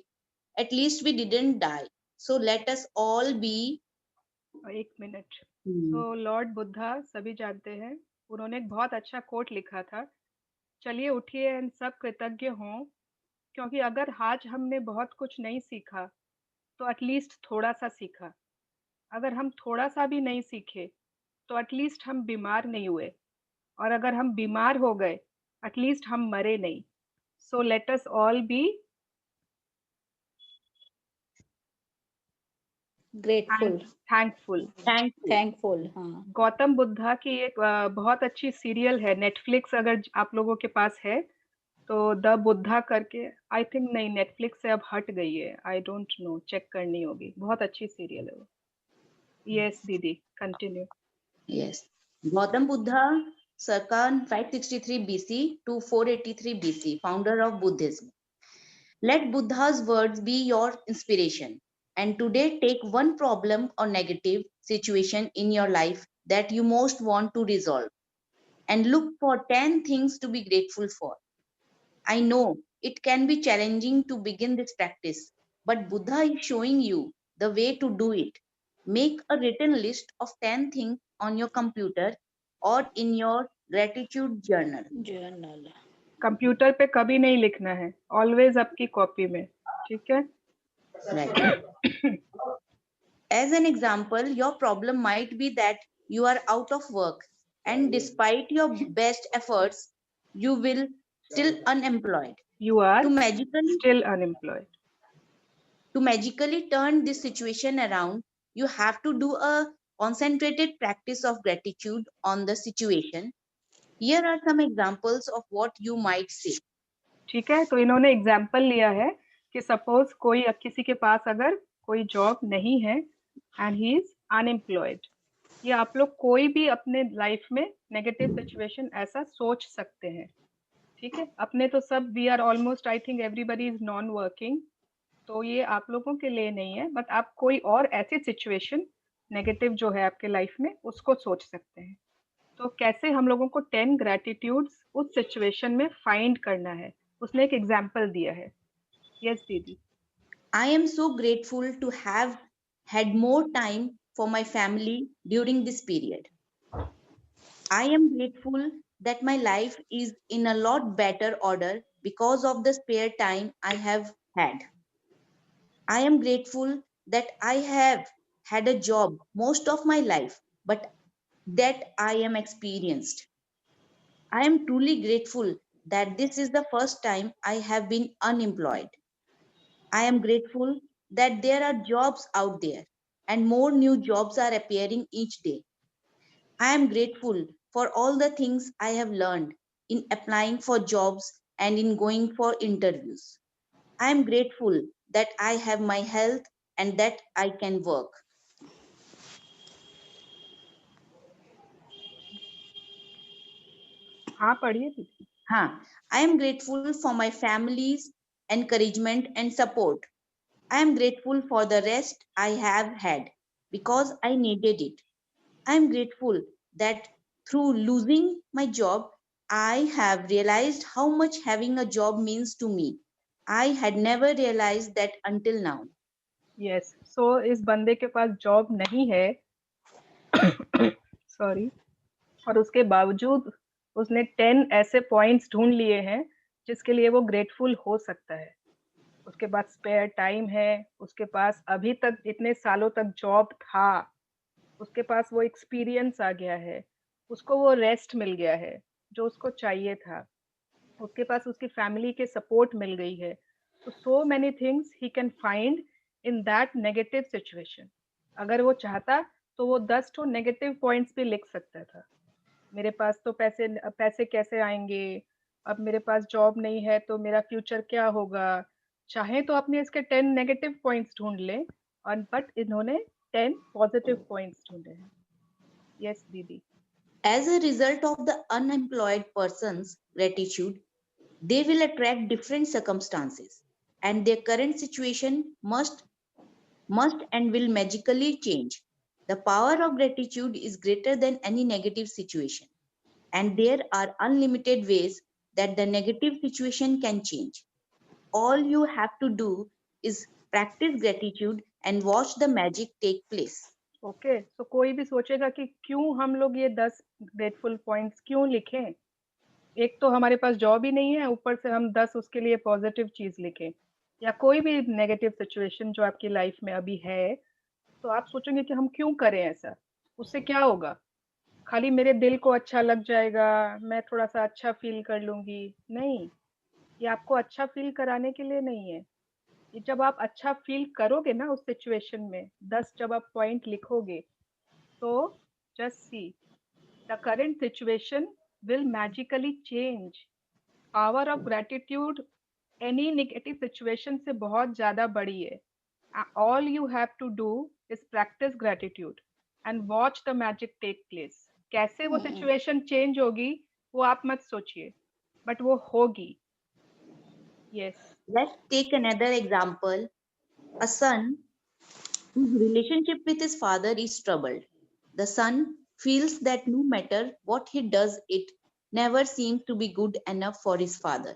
at least we didn't die. So let us all be." एक minute. तो Lord Buddha सभी जानते हैं, उन्होंने एक बहुत अच्छा coat लिखा था, चलिए उठिए एंड सब कृतज्ञ हों, क्योंकि अगर आज हमने बहुत कुछ नहीं सीखा तो एटलीस्ट थोड़ा सा सीखा, अगर हम थोड़ा सा भी नहीं सीखे तो एटलीस्ट हम बीमार नहीं हुए, और अगर हम बीमार हो गए एटलीस्ट हम मरे नहीं। So let us all be grateful, thankful. Thankful, हाँ। गौतम बुद्धा की एक बहुत अच्छी सीरियल है नेटफ्लिक्स, अगर आप लोगों के पास है तो द बुद्धा करके, आई थिंक नहीं नेटफ्लिक्स से अब हट गई है, आई डोंट नो, चेक करनी होगी, बहुत अच्छी सीरियल है वो। Yes, Didi, continue. Yes. Gautam Buddha, circa 563 BC to 483 BC, founder of Buddhism. Let Buddha's words be your inspiration. And today, take one problem or negative situation in your life that you most want to resolve and look for 10 things to be grateful for. I know it can be challenging to begin this practice, but Buddha is showing you the way to do it. Make a written list of 10 things on your computer or in your gratitude journal. Journal computer पे कभी नहीं लिखना है, always आपकी copy में, ठीक है? Right. As an example, your problem might be that you are out of work and despite your best efforts, you will still unemployed. You are To magically still unemployed. To magically turn this situation around, you have to do a concentrated practice of gratitude on the situation. Here are some examples of what you might say. ठीक है, तो इन्होंने example लिया है कि suppose कोई किसी के पास अगर कोई जॉब नहीं है एंड ही इज अनएम्प्लॉयड, या आप लोग कोई भी अपने लाइफ में नेगेटिव सिचुएशन ऐसा सोच सकते हैं, ठीक है? अपने तो सब we are almost, I think everybody is non working, तो ये आप लोगों के लिए नहीं है, बट आप कोई और ऐसी सिचुएशन नेगेटिव जो है आपके लाइफ में उसको सोच सकते हैं। तो कैसे हम लोगों को 10 ग्रेटिट्यूड्स उस सिचुएशन में फाइंड करना है, उसने एक एग्जाम्पल दिया है। यस दीदी। I am so grateful to have had more time for my family during this period. I am grateful that my life is in a lot better order because of the spare time I have had. I am grateful that I have had a job most of my life, but that I am experienced. I am truly grateful that this is the first time I have been unemployed. I am grateful that there are jobs out there and more new jobs are appearing each day. I am grateful for all the things I have learned in applying for jobs and in going for interviews. I am grateful that I have my health and that I can work. हाँ पढ़िए दीदी। I am grateful for my family's encouragement and support. I am grateful for the rest I have had because I needed it. I am grateful that through losing my job, I have realized how much having a job means to me. I had never realized that until now. Yes, so इस बंदे के पास job नहीं है sorry, और उसके बावजूद उसने 10 ऐसे पॉइंट्स ढूंढ लिए हैं जिसके लिए वो ग्रेटफुल हो सकता है। उसके पास स्पेयर टाइम है, उसके पास अभी तक इतने सालों तक जॉब था, उसके पास वो एक्सपीरियंस आ गया है, उसको वो रेस्ट मिल गया है जो उसको चाहिए था, उसके पास उसकी फैमिली के सपोर्ट मिल गई है। तो so many things he can find in that negative situation. अगर वो चाहता तो वो 10 तो नेगेटिव पॉइंट्स भी लिख सकता था। मेरे पास तो पैसे कैसे आएंगे, अब मेरे पास जॉब नहीं है तो मेरा फ्यूचर क्या होगा। चाहे तो अपने इसके 10 नेगेटिव पॉइंट्स ढूंढ लें, और बट इन्होंने 10 पॉजिटिव पॉइंट्स ढूंढे हैं। यस दीदी। As a result of the unemployed person's gratitude, they will attract different circumstances, and their current situation must and will magically change. The power of gratitude is greater than any negative situation, and there are unlimited ways that the negative situation can change. All you have to do is practice gratitude and watch the magic take place. Okay, तो कोई भी सोचेगा कि क्यों हम लोग ये 10 grateful points क्यों लिखें? एक तो हमारे पास जॉब ही नहीं है, ऊपर से हम 10 उसके लिए पॉजिटिव चीज लिखें, या कोई भी नेगेटिव सिचुएशन जो आपकी लाइफ में अभी है, तो आप सोचेंगे कि हम क्यों करें ऐसा? उससे क्या होगा? खाली मेरे दिल को अच्छा लग जाएगा, मैं थोड़ा-सा अच्छा फ़ील कर लूँगी। नहीं, ये आपको अच्छा फ़ील कराने के लिए नहीं है। ये जब आप अच्छा फ़ील करोगे ना उस सिचुएशन में, 10 जब आप पॉइंट लिखोगे, तो just see the current situation will magically change. Power of gratitude any negative situation से बहुत ज़्यादा बड़ी है। All you have to do is practice gratitude. and watch the magic take place. कैसे वो हम्म, सिचुएशन चेंज होगी वो आप मत सोचिए, बट वो होगी. Yes. Let's take another example. A son whose relationship with his father is troubled. The son feels that no matter what he does, it never seems to be good enough for his father.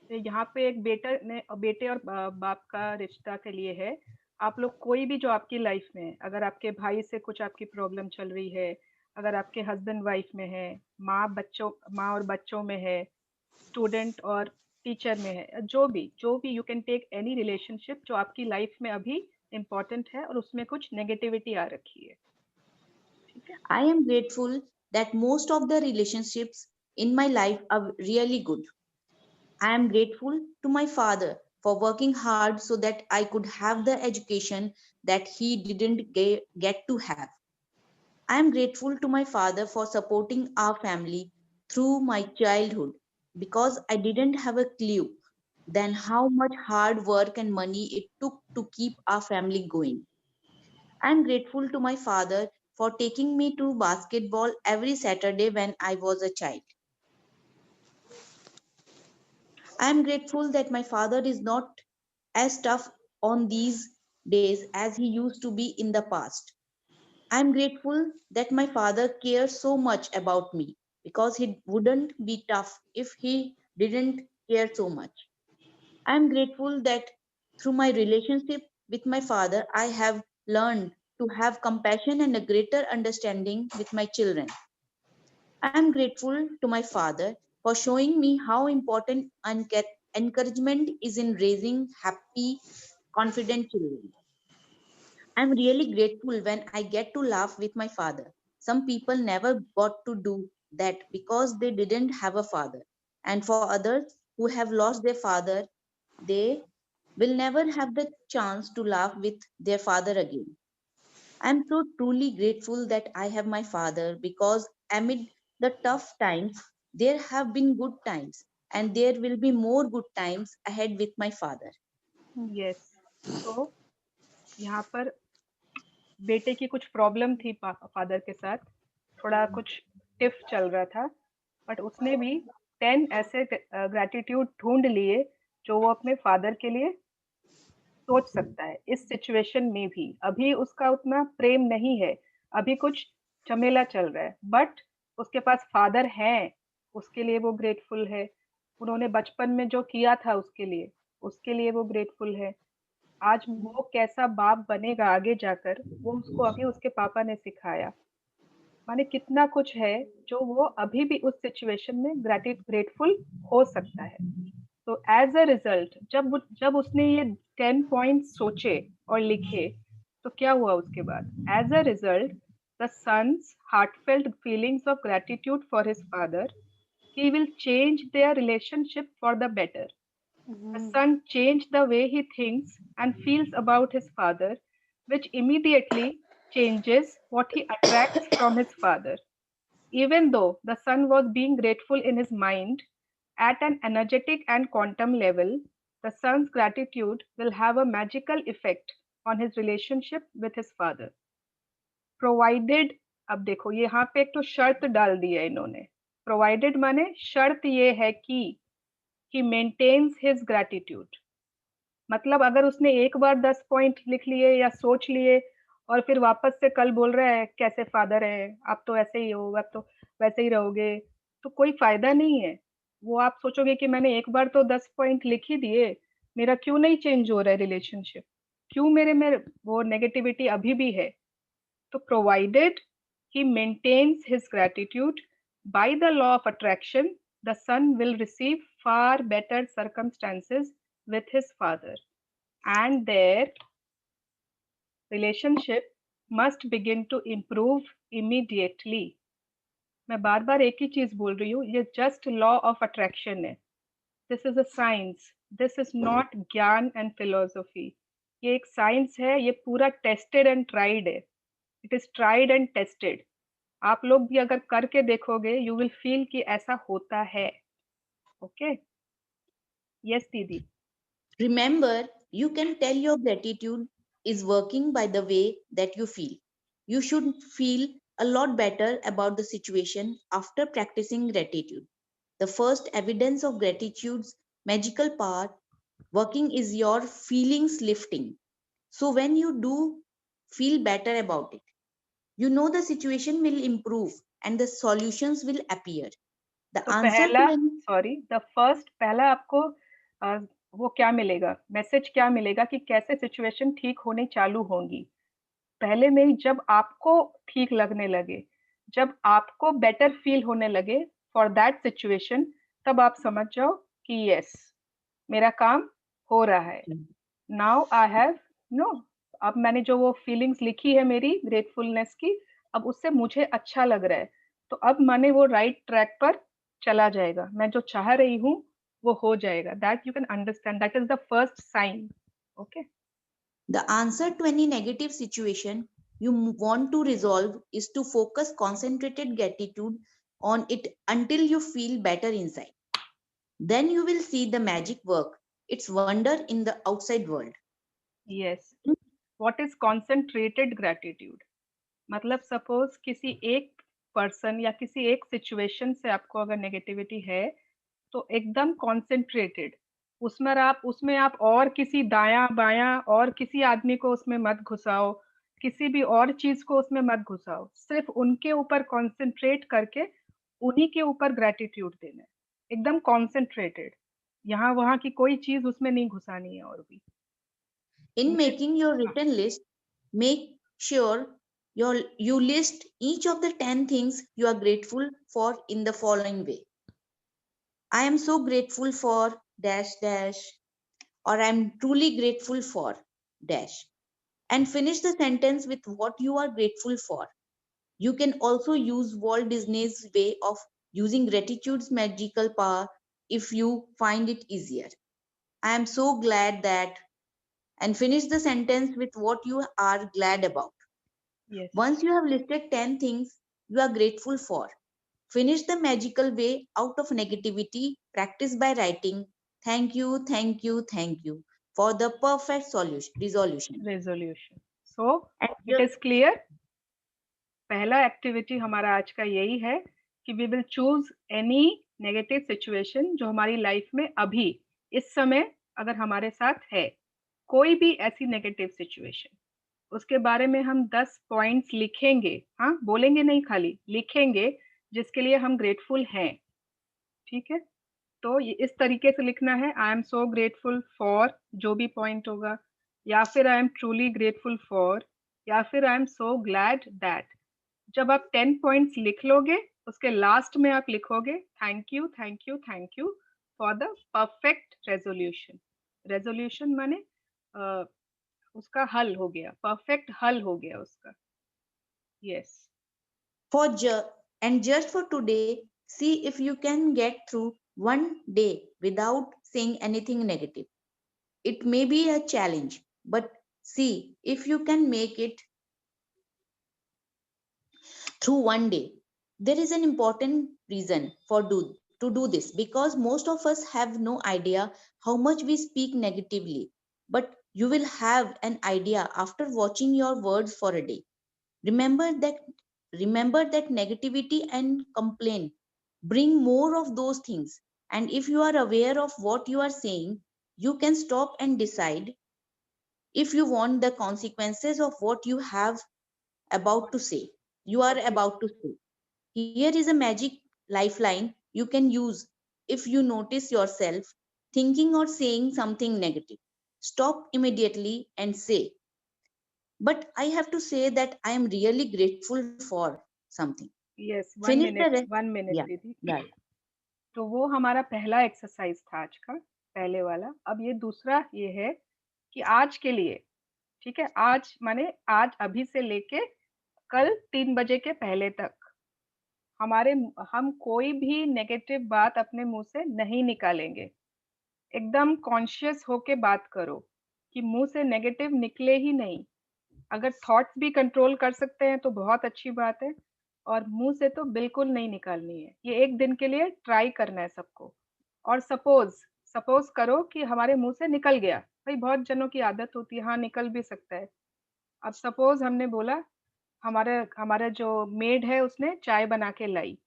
यहाँ पे एक बेटे और बाप का रिश्ता के लिए है. आप लोग कोई भी जो आपकी लाइफ में, अगर आपके भाई से कुछ आपकी प्रॉब्लम चल रही है, अगर आपके हस्बैंड वाइफ में है, माँ और बच्चों में है, स्टूडेंट और टीचर में है, जो भी you can take any relationship जो आपकी लाइफ में अभी इम्पोर्टेंट है और उसमें कुछ नेगेटिविटी आ रखी है. ठीक है. I am grateful that most of the relationships in my life are really good. I am grateful to my father for working hard so that I could have the education that he didn't get to have. I am grateful to my father for supporting our family through my childhood because I didn't have a clue then how much hard work and money it took to keep our family going. I am grateful to my father for taking me to basketball every Saturday when I was a child. I am grateful that my father is not as tough on these days as he used to be in the past. I am grateful that my father cares so much about me because he wouldn't be tough if he didn't care so much. I am grateful that through my relationship with my father, I have learned to have compassion and a greater understanding with my children. I am grateful to my father for showing me how important encouragement is in raising happy, confident children. I'm really grateful when I get to laugh with my father. Some people never got to do that because they didn't have a father. And for others who have lost their father, they will never have the chance to laugh with their father again. I'm so truly grateful that I have my father because amid the tough times, there have been good times and there will be more good times ahead with my father. Yes. तो यहाँ पर बेटे की कुछ problem थी father के साथ, थोड़ा कुछ टिफ चल रहा था, बट उसने भी 10 ऐसे ग्रैटिट्यूड ढूंढ लिए जो वो अपने फादर के लिए सोच सकता है इस सिचुएशन में भी. अभी उसका उतना प्रेम नहीं है, अभी कुछ झमेला चल रहा है, बट उसके पास फादर है, उसके लिए वो ग्रेटफुल है. उन्होंने बचपन में जो किया था उसके लिए वो ग्रेटफुल है. आज वो कैसा बाप बनेगा आगे जाकर, वो उसको अभी उसके पापा ने सिखाया. माने कितना कुछ है जो वो अभी भी उस सिचुएशन में ग्रेटफुल हो सकता है. तो एज अ रिजल्ट जब उसने ये 10 पॉइंट्स सोचे और लिखे, तो क्या हुआ उसके बाद? As a result the son's heartfelt feelings of gratitude for his father, he will change their relationship for the better. The son changed the way he thinks and feels about his father, which immediately changes what he attracts from his father. Even though the son was being grateful in his mind, at an energetic and quantum level, the son's gratitude will have a magical effect on his relationship with his father. Provided, अब देखो यहाँ पे एक तो शर्त डाल दी है इन्होंने. Provided माने शर्त ये है कि he maintains his gratitude. मतलब अगर उसने एक बार 10 पॉइंट लिख लिए या सोच लिए और फिर वापस से कल बोल रहा है कैसे फादर है, आप तो ऐसे ही हो, आप तो वैसे ही रहोगे, तो कोई फायदा नहीं है. वो आप सोचोगे कि मैंने एक बार तो 10 पॉइंट लिख ही दिए, मेरा क्यों नहीं चेंज हो रहा है रिलेशनशिप, क्यों मेरे में वो नेगेटिविटी अभी भी है. तो provided he maintains his gratitude, by the law of attraction, the son will receive far better circumstances with his father, and their relationship must begin to improve immediately. मैं बार बार एक ही चीज बोल रही हूँ, ये जस्ट लॉ ऑफ अट्रैक्शन है. This is a science, this is not ज्ञान and philosophy. ये एक साइंस है, ये पूरा टेस्टेड एंड ट्राइड है. It is tried and tested. आप लोग भी अगर करके देखोगे, यू विल फील कि ऐसा होता है. ओके. यस दीदी. Remember, you can tell your gratitude is working by the way that you feel. you should feel a lot better about the situation after practicing gratitude. The first evidence of gratitude's magical power working is your feelings lifting. So when you do feel better about it, you know the situation will improve and the solutions will appear. The तो answer पहला to any the first पहला आपको वो क्या मिलेगा, message क्या मिलेगा कि कैसे सिचुएशन ठीक होने चालू होंगी। पहले में ही जब आपको ठीक लगने लगे, जब आपको बेटर फील होने लगे फॉर दैट सिचुएशन, तब आप समझ जाओ कि यस, मेरा काम हो रहा है। नाउ आई हैव नो, अब मैंने जो वो फीलिंग्स लिखी है मेरी ग्रेटफुलनेस की, अब उससे मुझे अच्छा लग रहा है, तो अब मैंने वो राइट ट्रैक पर चला जाएगा, मैं जो चाह रही हूँ वो हो जाएगा। That you can understand, that is the first sign. Okay, The answer to any negative situation you want to resolve is to focus concentrated gratitude on it until you feel better inside. Then you will see the magic work, its wonder in the outside world. Yes. What is concentrated gratitude? मतलब suppose किसी एक person या किसी एक situation से आपको अगर negativity है, तो एकदम कॉन्सेंट्रेटेड उसमें आप और किसी दायां बायां और किसी आदमी को उसमें मत घुसाओ, किसी भी और चीज को उसमें मत घुसाओ, सिर्फ उनके ऊपर कॉन्सेंट्रेट करके उन्हीं के ऊपर ग्रेटिट्यूड देना है, एकदम कॉन्सेंट्रेटेड, यहाँ वहां की कोई चीज उसमें नहीं घुसानी है और भी। In मुझे making your written list, make sure you list each of the 10 things you are grateful for in the following way. I am so grateful for dash dash, or I am truly grateful for dash, and finish the sentence with what you are grateful for. You can also use Walt Disney's way of using gratitude's magical power if you find it easier. I am so glad that, and finish the sentence with what you are glad about. Yes, Once you have listed 10 things you are grateful for, finish the magical way out of negativity. Practice by writing thank you, thank you, thank you for the perfect resolution. Resolution. So And it is clear. पहला activity हमारा आज का यही है कि we will choose any negative situation जो हमारी life में अभी इस समय अगर हमारे साथ है, कोई भी ऐसी नेगेटिव सिचुएशन, उसके बारे में हम 10 पॉइंट्स लिखेंगे। हाँ, बोलेंगे नहीं, खाली लिखेंगे, जिसके लिए हम ग्रेटफुल हैं। ठीक है, तो ये इस तरीके से लिखना है, आई एम सो ग्रेटफुल फॉर जो भी पॉइंट होगा, या फिर I am truly grateful for, या फिर I am so glad that. जब आप 10 पॉइंट्स लिख लोगे, उसके लास्ट में आप लिखोगे thank you, thank you, thank you for the perfect resolution. Resolution माने उसका हल हो गया, परफेक्ट हल हो गया उसका। Yes, and just for today, see if you can get through one day without saying anything negative. It may be a challenge, but see if you can make it through one day. There is an important reason to do this, because most of us have no idea how much we speak negatively, but you will have an idea after watching your words for a day. Remember that negativity and complaint bring more of those things, and if you are aware of what you are saying, you can stop and decide if you want the consequences of what you are about to say. Here is a magic lifeline you can use if you notice yourself thinking or saying something negative. Stop immediately and say, but I have to say that I am really grateful for something. Yes, Finish the rest. 1 minute Yeah, दीदी। right. तो वो हमारा पहला exercise था आज का, पहले वाला। अब ये दूसरा ये है कि आज के लिए, ठीक है, आज माने आज अभी से लेके कल 3 बजे के पहले तक हम कोई भी नेगेटिव बात अपने मुंह से नहीं निकालेंगे। एकदम कॉन्शियस होके बात करो कि मुंह से नेगेटिव निकले ही नहीं। अगर थॉट्स भी कंट्रोल कर सकते हैं तो बहुत अच्छी बात है, और मुंह से तो बिल्कुल नहीं निकालनी है। ये एक दिन के लिए ट्राई करना है सबको। और सपोज करो कि हमारे मुंह से निकल गया, भाई बहुत जनों की आदत होती है, हाँ निकल भी सकता है। अब सपोज हमने बोला हमारा जो मेड है उसने चाय बना के लाई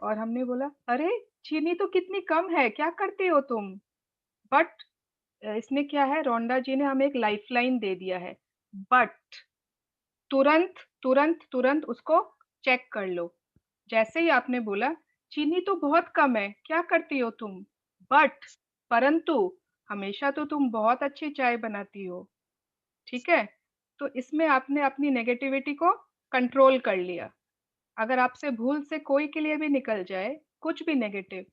और हमने बोला अरे चीनी तो कितनी कम है, क्या करती हो तुम? बट इसमें क्या है, रोंडा जी ने हमें एक लाइफलाइन दे दिया है। बट तुरंत तुरंत तुरंत उसको चेक कर लो। जैसे ही आपने बोला चीनी तो बहुत कम है, क्या करती हो तुम? बट परंतु हमेशा तो तुम बहुत अच्छी चाय बनाती हो, ठीक है? तो इसमें आपने अपनी नेगेटिविटी को कंट्रोल कर लिया। अगर आपसे भूल से कोई के लिए भी निकल जाए कुछ भी नेगेटिव,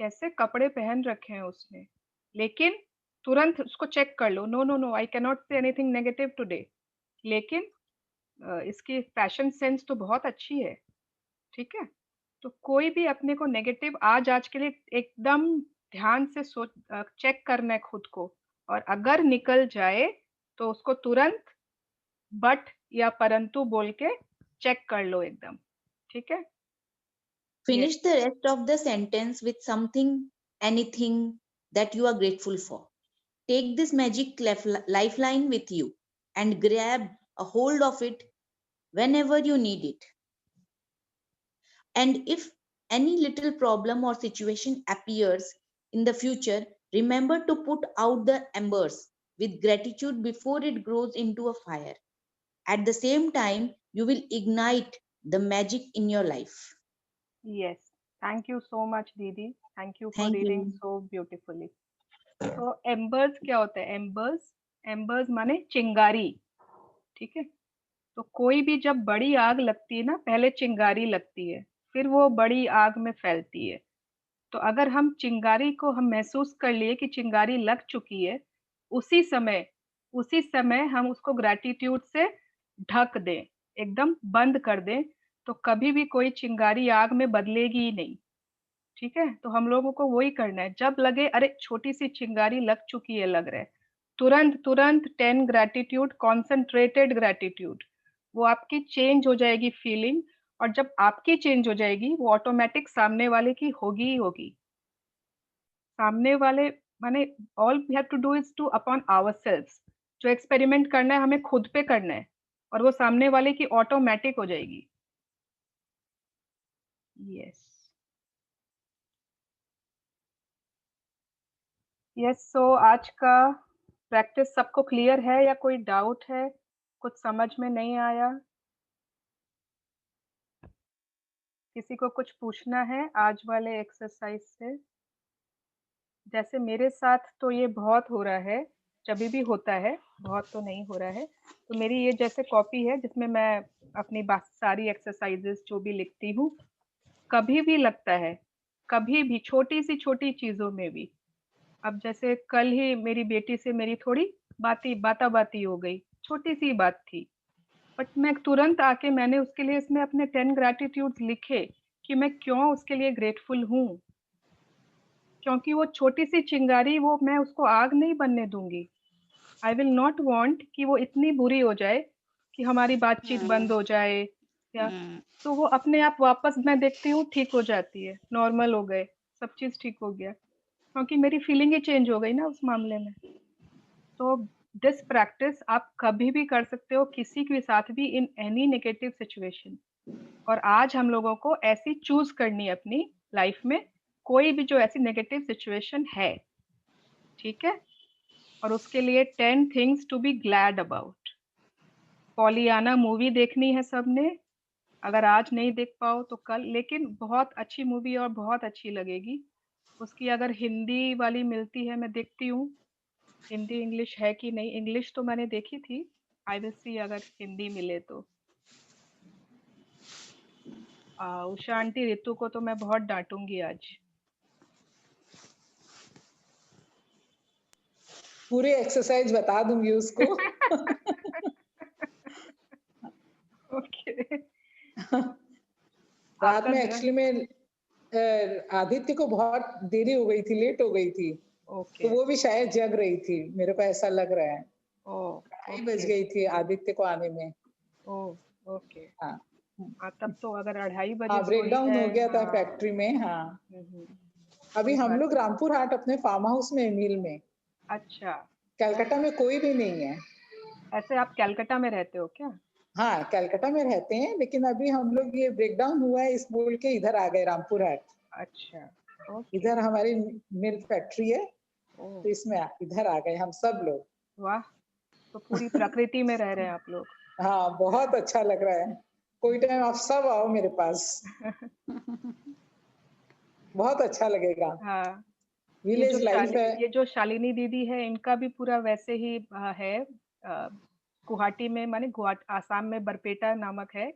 कैसे कपड़े पहन रखे हैं उसने, लेकिन तुरंत उसको चेक कर लो, no no no, I can not say anything negative today. लेकिन इसकी फैशन सेंस तो बहुत अच्छी है, ठीक है? तो कोई भी अपने को नेगेटिव आज के लिए एकदम ध्यान से सोच चेक करना है खुद को, और अगर निकल जाए तो उसको तुरंत बट या परंतु बोल के चेक कर लो एकदम, ठीक है? Finish the rest of the sentence with something, anything that you are grateful for. Take this magic lifeline with you and grab a hold of it whenever you need it. And if any little problem or situation appears in the future, remember to put out the embers with gratitude before it grows into a fire. At the same time, you will ignite the magic in your life. Yes, thank you so much दीदी, thank you for Thank reading you. so beautifully. तो एम्बर्स क्या होता है? एम्बर्स, एम्बर्स माने चिंगारी, ठीक है? तो कोई भी जब बड़ी आग लगती है ना, पहले चिंगारी लगती है, फिर वो बड़ी आग में फैलती है। तो अगर हम चिंगारी को हम महसूस कर लिए कि चिंगारी लग चुकी है, उसी समय हम उसको ग्रैटिट्यूड से ढक दें, एकदम बंद कर दें, तो कभी भी कोई चिंगारी आग में बदलेगी ही नहीं, ठीक है? तो हम लोगों को वही करना है, जब लगे अरे छोटी सी चिंगारी लग चुकी है, लग रहा है, तुरंत तुरंत 10 ग्रैटिट्यूड, कॉन्सेंट्रेटेड ग्रैटिट्यूड, वो आपकी चेंज हो जाएगी फीलिंग, और जब आपकी चेंज हो जाएगी वो ऑटोमेटिक सामने वाले की होगी ही होगी। सामने वाले माने all we have to do is to upon ourselves, जो एक्सपेरिमेंट करना है हमें खुद पे करना है, और वो सामने वाले की ऑटोमेटिक हो जाएगी। यस यस, सो आज का प्रैक्टिस सबको क्लियर है या कोई डाउट है, कुछ समझ में नहीं आया? किसी को कुछ पूछना है आज वाले एक्सरसाइज से? जैसे मेरे साथ तो ये बहुत हो रहा है, जब भी होता है, बहुत तो नहीं हो रहा है। तो मेरी ये जैसे कॉपी है जिसमें मैं अपनी सारी एक्सरसाइजेस जो भी लिखती हूँ, कभी भी लगता है, कभी भी छोटी सी छोटी चीजों में भी। अब जैसे कल ही मेरी बेटी से मेरी थोड़ी बाती हो गई, छोटी सी बात थी, बट मैं तुरंत आके मैंने उसके लिए इसमें अपने 10 ग्रैटिट्यूड्स लिखे कि मैं क्यों उसके लिए ग्रेटफुल हूँ, क्योंकि वो छोटी सी चिंगारी, वो मैं उसको आग नहीं बनने दूंगी। आई विल नॉट वांट कि वो इतनी बुरी हो जाए कि हमारी बातचीत बंद हो जाए, या तो वो अपने आप वापस मैं देखती हूँ ठीक हो जाती है, नॉर्मल हो गए, सब चीज ठीक हो गया, क्योंकि मेरी फीलिंग ही चेंज हो गई ना उस मामले में। तो दिस प्रैक्टिस आप कभी भी कर सकते हो, किसी के साथ भी, इन एनी नेगेटिव सिचुएशन। और आज हम लोगों को ऐसी चूज करनी है अपनी लाइफ में, कोई भी जो ऐसी नेगेटिव सिचुएशन है, ठीक है? और उसके लिए 10 things to be glad about. Pollyanna movie देखनी है सबने, अगर आज नहीं देख पाओ तो कल, लेकिन बहुत अच्छी मूवी और बहुत अच्छी लगेगी। उसकी अगर हिंदी वाली मिलती है, मैं देखती हूँ हिंदी इंग्लिश है कि नहीं। इंग्लिश तो मैंने देखी थी, आई विल सी अगर हिंदी मिले तो। उषा आंटी, रितु को तो मैं बहुत डांटूंगी आज। पूरे एक्सरसाइज बता दूंगी उसको। ओके। रात में एक्चुअली में आदित्य को बहुत देरी हो गई थी, लेट हो गई थी, तो वो भी शायद जग रही थी, मेरे को ऐसा लग रहा है। 2:30 बज गई थी आदित्य को आने में। ओके। हाँ तब तो अगर 2:30 बजे हाँ, ब्रेक डाउन हो गया था फैक्ट्री में। हाँ, अभी हम लोग रामपुर हाट अपने फार्म हाउस में, मील में। अच्छा, कलकत्ता में कोई भी नहीं है। ऐसे आप कलकत्ता में रहते हो क्या? हाँ, कलकत्ता में रहते हैं, लेकिन अभी हम लोग ये ब्रेकडाउन हुआ है इस बोल के इधर आ गए रामपुर हाट। अच्छा, ओके। इधर हमारी मिल्क फैक्ट्री है, ओह, तो इसमें इधर आ गए हम सब लोग। वाह! तो पूरी प्रकृति में रह रहे हैं आप लोग। हाँ, बहुत अच्छा लग रहा है। कोई टाइम आप सब आओ मेरे पास, बहुत अच्छा लगेगा। हाँ, विलेज लाइफ है। ये जो शालिनी दीदी है, इनका भी पूरा वैसे ही है। गुवाहाटी में, माने आसाम में बरपेटा नामक है।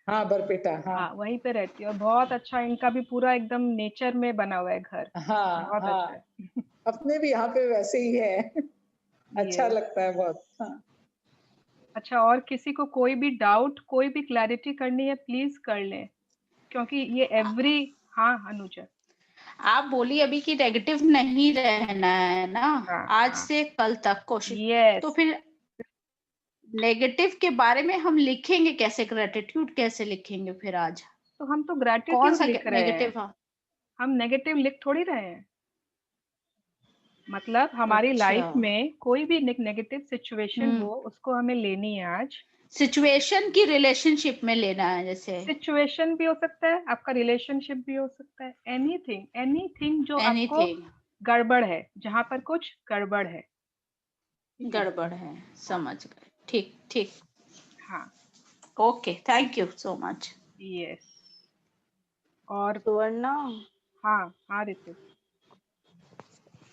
हाँ, बरपेटा, हाँ हाँ, वहीं पे रहती है और बहुत अच्छा, इनका भी पूरा एकदम नेचर में बना हुआ है घर। हाँ बहुत अच्छा हाँ, है। अपने भी यहाँ पे वैसे ही है। अच्छा ये लगता है बहुत। हाँ। अच्छा, और किसी को कोई भी डाउट, कोई भी क्लैरिटी करनी है, प्लीज कर लें, क्योंकि ये एवरी। हाँ अनुजा। आप बोली अभी कि नेगेटिव नहीं रहना है ना, हाँ आज हाँ, से कल तक कोशिश। यस। तो फिर नेगेटिव के बारे में हम लिखेंगे कैसे, ग्रेटिट्यूड कैसे लिखेंगे फिर आज? तो हम तो कौन ग्रैटिट्यूड सा लिख रहे हैं, नेगेटिव? हाँ, हम नेगेटिव लिख थोड़ी रहे हैं। मतलब हमारी अच्छा। लाइफ में कोई भी नेगेटिव सिचुएशन हो, उसको हमें लेनी है आज। सिचुएशन की रिलेशनशिप में लेना है, जैसे सिचुएशन भी हो सकता है, आपका रिलेशनशिप भी हो सकता है, एनीथिंग एनीथिंग जो आपको एनीथिंग गड़बड़ है, जहां पर कुछ गड़बड़ है, ठीक है। गड़बड़ है, समझ गए। ठीक ठीक, हाँ, okay, thank you so much. Yes. और सुवर्णा, हाँ हाँ रितु।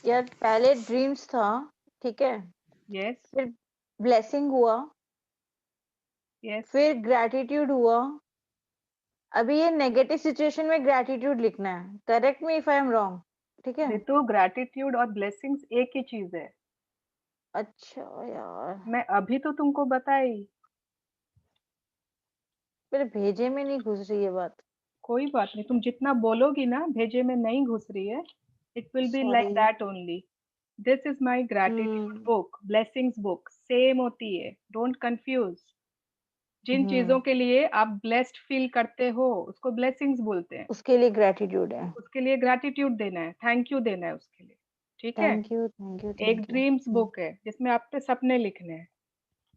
यार पहले ड्रीम्स था, ठीक है, यस फिर ब्लेसिंग हुआ, यस। फिर ग्रैटिट्यूड हुआ, अभी ये नेगेटिव सिचुएशन में ग्रैटिट्यूड लिखना है। Correct me if I am wrong, ठीक है। रितु, ग्रैटिट्यूड और ब्लेसिंग्स एक ही चीज है। अच्छा यार, मैं अभी तो तुमको बताई। मेरे भेजे में नहीं घुस रही है बात। कोई बात नहीं, तुम जितना बोलोगी ना, भेजे में नहीं घुस रही है। It will be like sorry. That only. This is my gratitude hmm book, blessings book same होती है, डोंट कंफ्यूज। जिन चीजों हम्म के लिए आप ब्लेस्ड फील करते हो, उसको ब्लेसिंग्स बोलते हैं। उसके लिए ग्रैटिट्यूड है। उसके लिए ग्रैटिट्यूड देना है, थैंक यू देना है उसके लिए, ठीक है। थैंक यू थैंक यू एक थैंक यू। ड्रीम्स बुक है जिसमें आपके सपने लिखने हैं,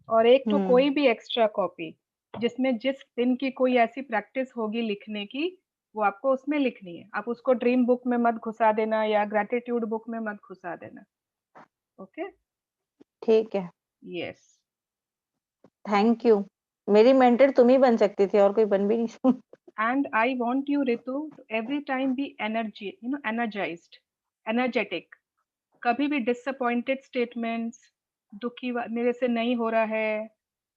और एक तो हम्म कोई भी एक्स्ट्रा कॉपी जिसमें जिस दिन की कोई ऐसी प्रैक्टिस होगी लिखने की, वो आपको उसमें लिखनी है। आप उसको ड्रीम बुक में मत घुसा देना या ग्रैटिट्यूड बुक में मत घुसा देना। ओके, ठीक है, यस। Thank you. मेरी मेंटर तुम ही बन सकती थी, और कोई बन भी नहीं सकता। And I want you, Ritu, to every time be energized, energetic. कभी भी disappointed statements, मेरे से नहीं हो रहा है,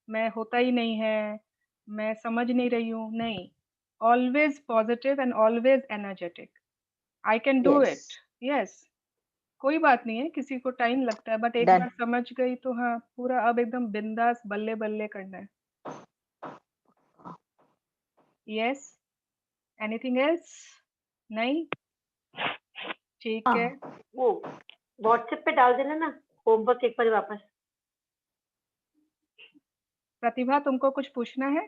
मैं होता ही नहीं है, मैं समझ नहीं रही हूँ, नहीं। Always positive and always energetic. I can do yes, it. Yes. कोई बात नहीं है, किसी को टाइम लगता है, बट एक डन। बार समझ गई तो हाँ, पूरा अब एकदम बिंदास बल्ले बल्ले करना है। Yes. Anything else? नहीं, ठीक है। वो व्हाट्सएप पे डाल देना ना होमवर्क एक बार वापस। प्रतिभा, तुमको कुछ पूछना है?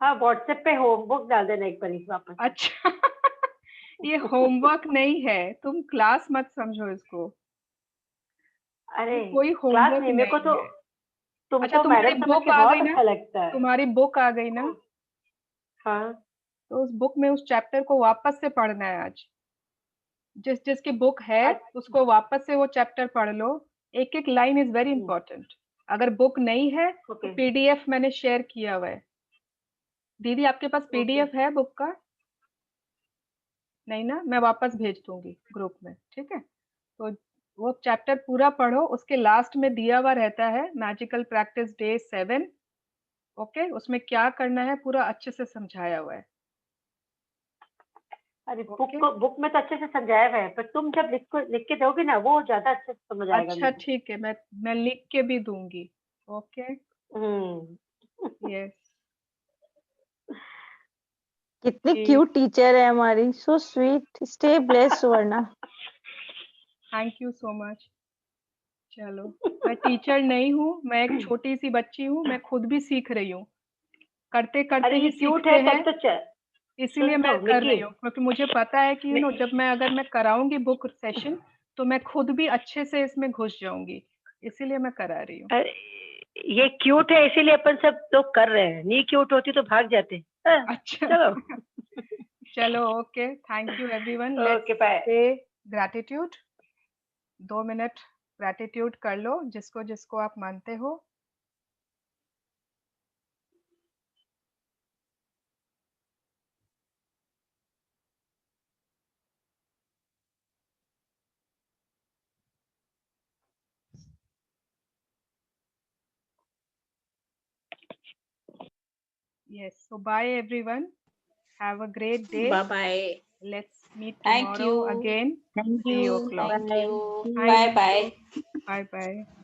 हाँ, व्हाट्सएप पे होमवर्क डाल देना एक बार वापस। अच्छा। ये होमवर्क नहीं है, तुम क्लास मत समझो इसको। अरे ये कोई क्लास होमवर्क नहीं, मेरे को नहीं तो है। अच्छा, तुमको तुम्हारी मैडम समझ बुक के आ गई बहुत ना? अच्छा लगता है। तुम्हारी बुक आ गई ना? हाँ, तो उस बुक में उस चैप्टर को वापस से पढ़ना है आज। जिस जिसकी बुक है, उसको वापस से वो चैप्टर पढ़ लो। एक एक लाइन इज वेरी इंपॉर्टेंट। अगर बुक नहीं है तो ओके पीडीएफ मैंने शेयर किया हुआ है। दीदी, आपके पास पीडीएफ है बुक का? नहीं ना, मैं वापस भेज दूंगी ग्रुप में, ठीक है। तो वो चैप्टर पूरा पढ़ो, उसके लास्ट में दिया हुआ रहता है मैजिकल प्रैक्टिस डे 7। ओके, उसमें क्या करना है पूरा अच्छे से समझाया हुआ है। अरे ओके, बुक में तो अच्छे से समझाया हुआ है, पर तुम जब लिख के दोगे ना वो ज्यादा अच्छे से समझ आएगा अच्छा मेरे को। ठीक है, मैं लिख के भी दूंगी। ओके, हम्म। यस। कितनी क्यूट टीचर है हमारी, so sweet. Stay blessed Suvarna. Thank you so much. चलो, मैं टीचर नहीं हूँ, मैं एक छोटी सी बच्ची हूँ, मैं खुद भी सीख रही हूँ। करते करते अरे ये ही क्यूट सीखते है हैं, तब तो इसीलिए सुन मैं तो कर निकी, रही हूँ, क्योंकि मुझे पता है कि जब मैं अगर मैं कराऊंगी बुक सेशन, तो मैं खुद भी अच्छे से इसमें घुस जाऊंगी, इसीलिए मैं करा रही हूँ। अरे ये क्यूट है इसीलिए अपन सब लोग कर रहे हैं, नहीं क्यूट होती तो भाग जाते। अच्छा चलो चलो okay, thank you everyone. Okay bye. से ग्रैटिट्यूड 2 मिनट ग्रैटिट्यूड कर लो जिसको जिसको आप मानते हो। Yes, so bye everyone. Have a great day. Bye bye. Let's meet Thank tomorrow you. again. Thank 3 you. o'clock. Thank you. Thank Bye bye. Bye bye.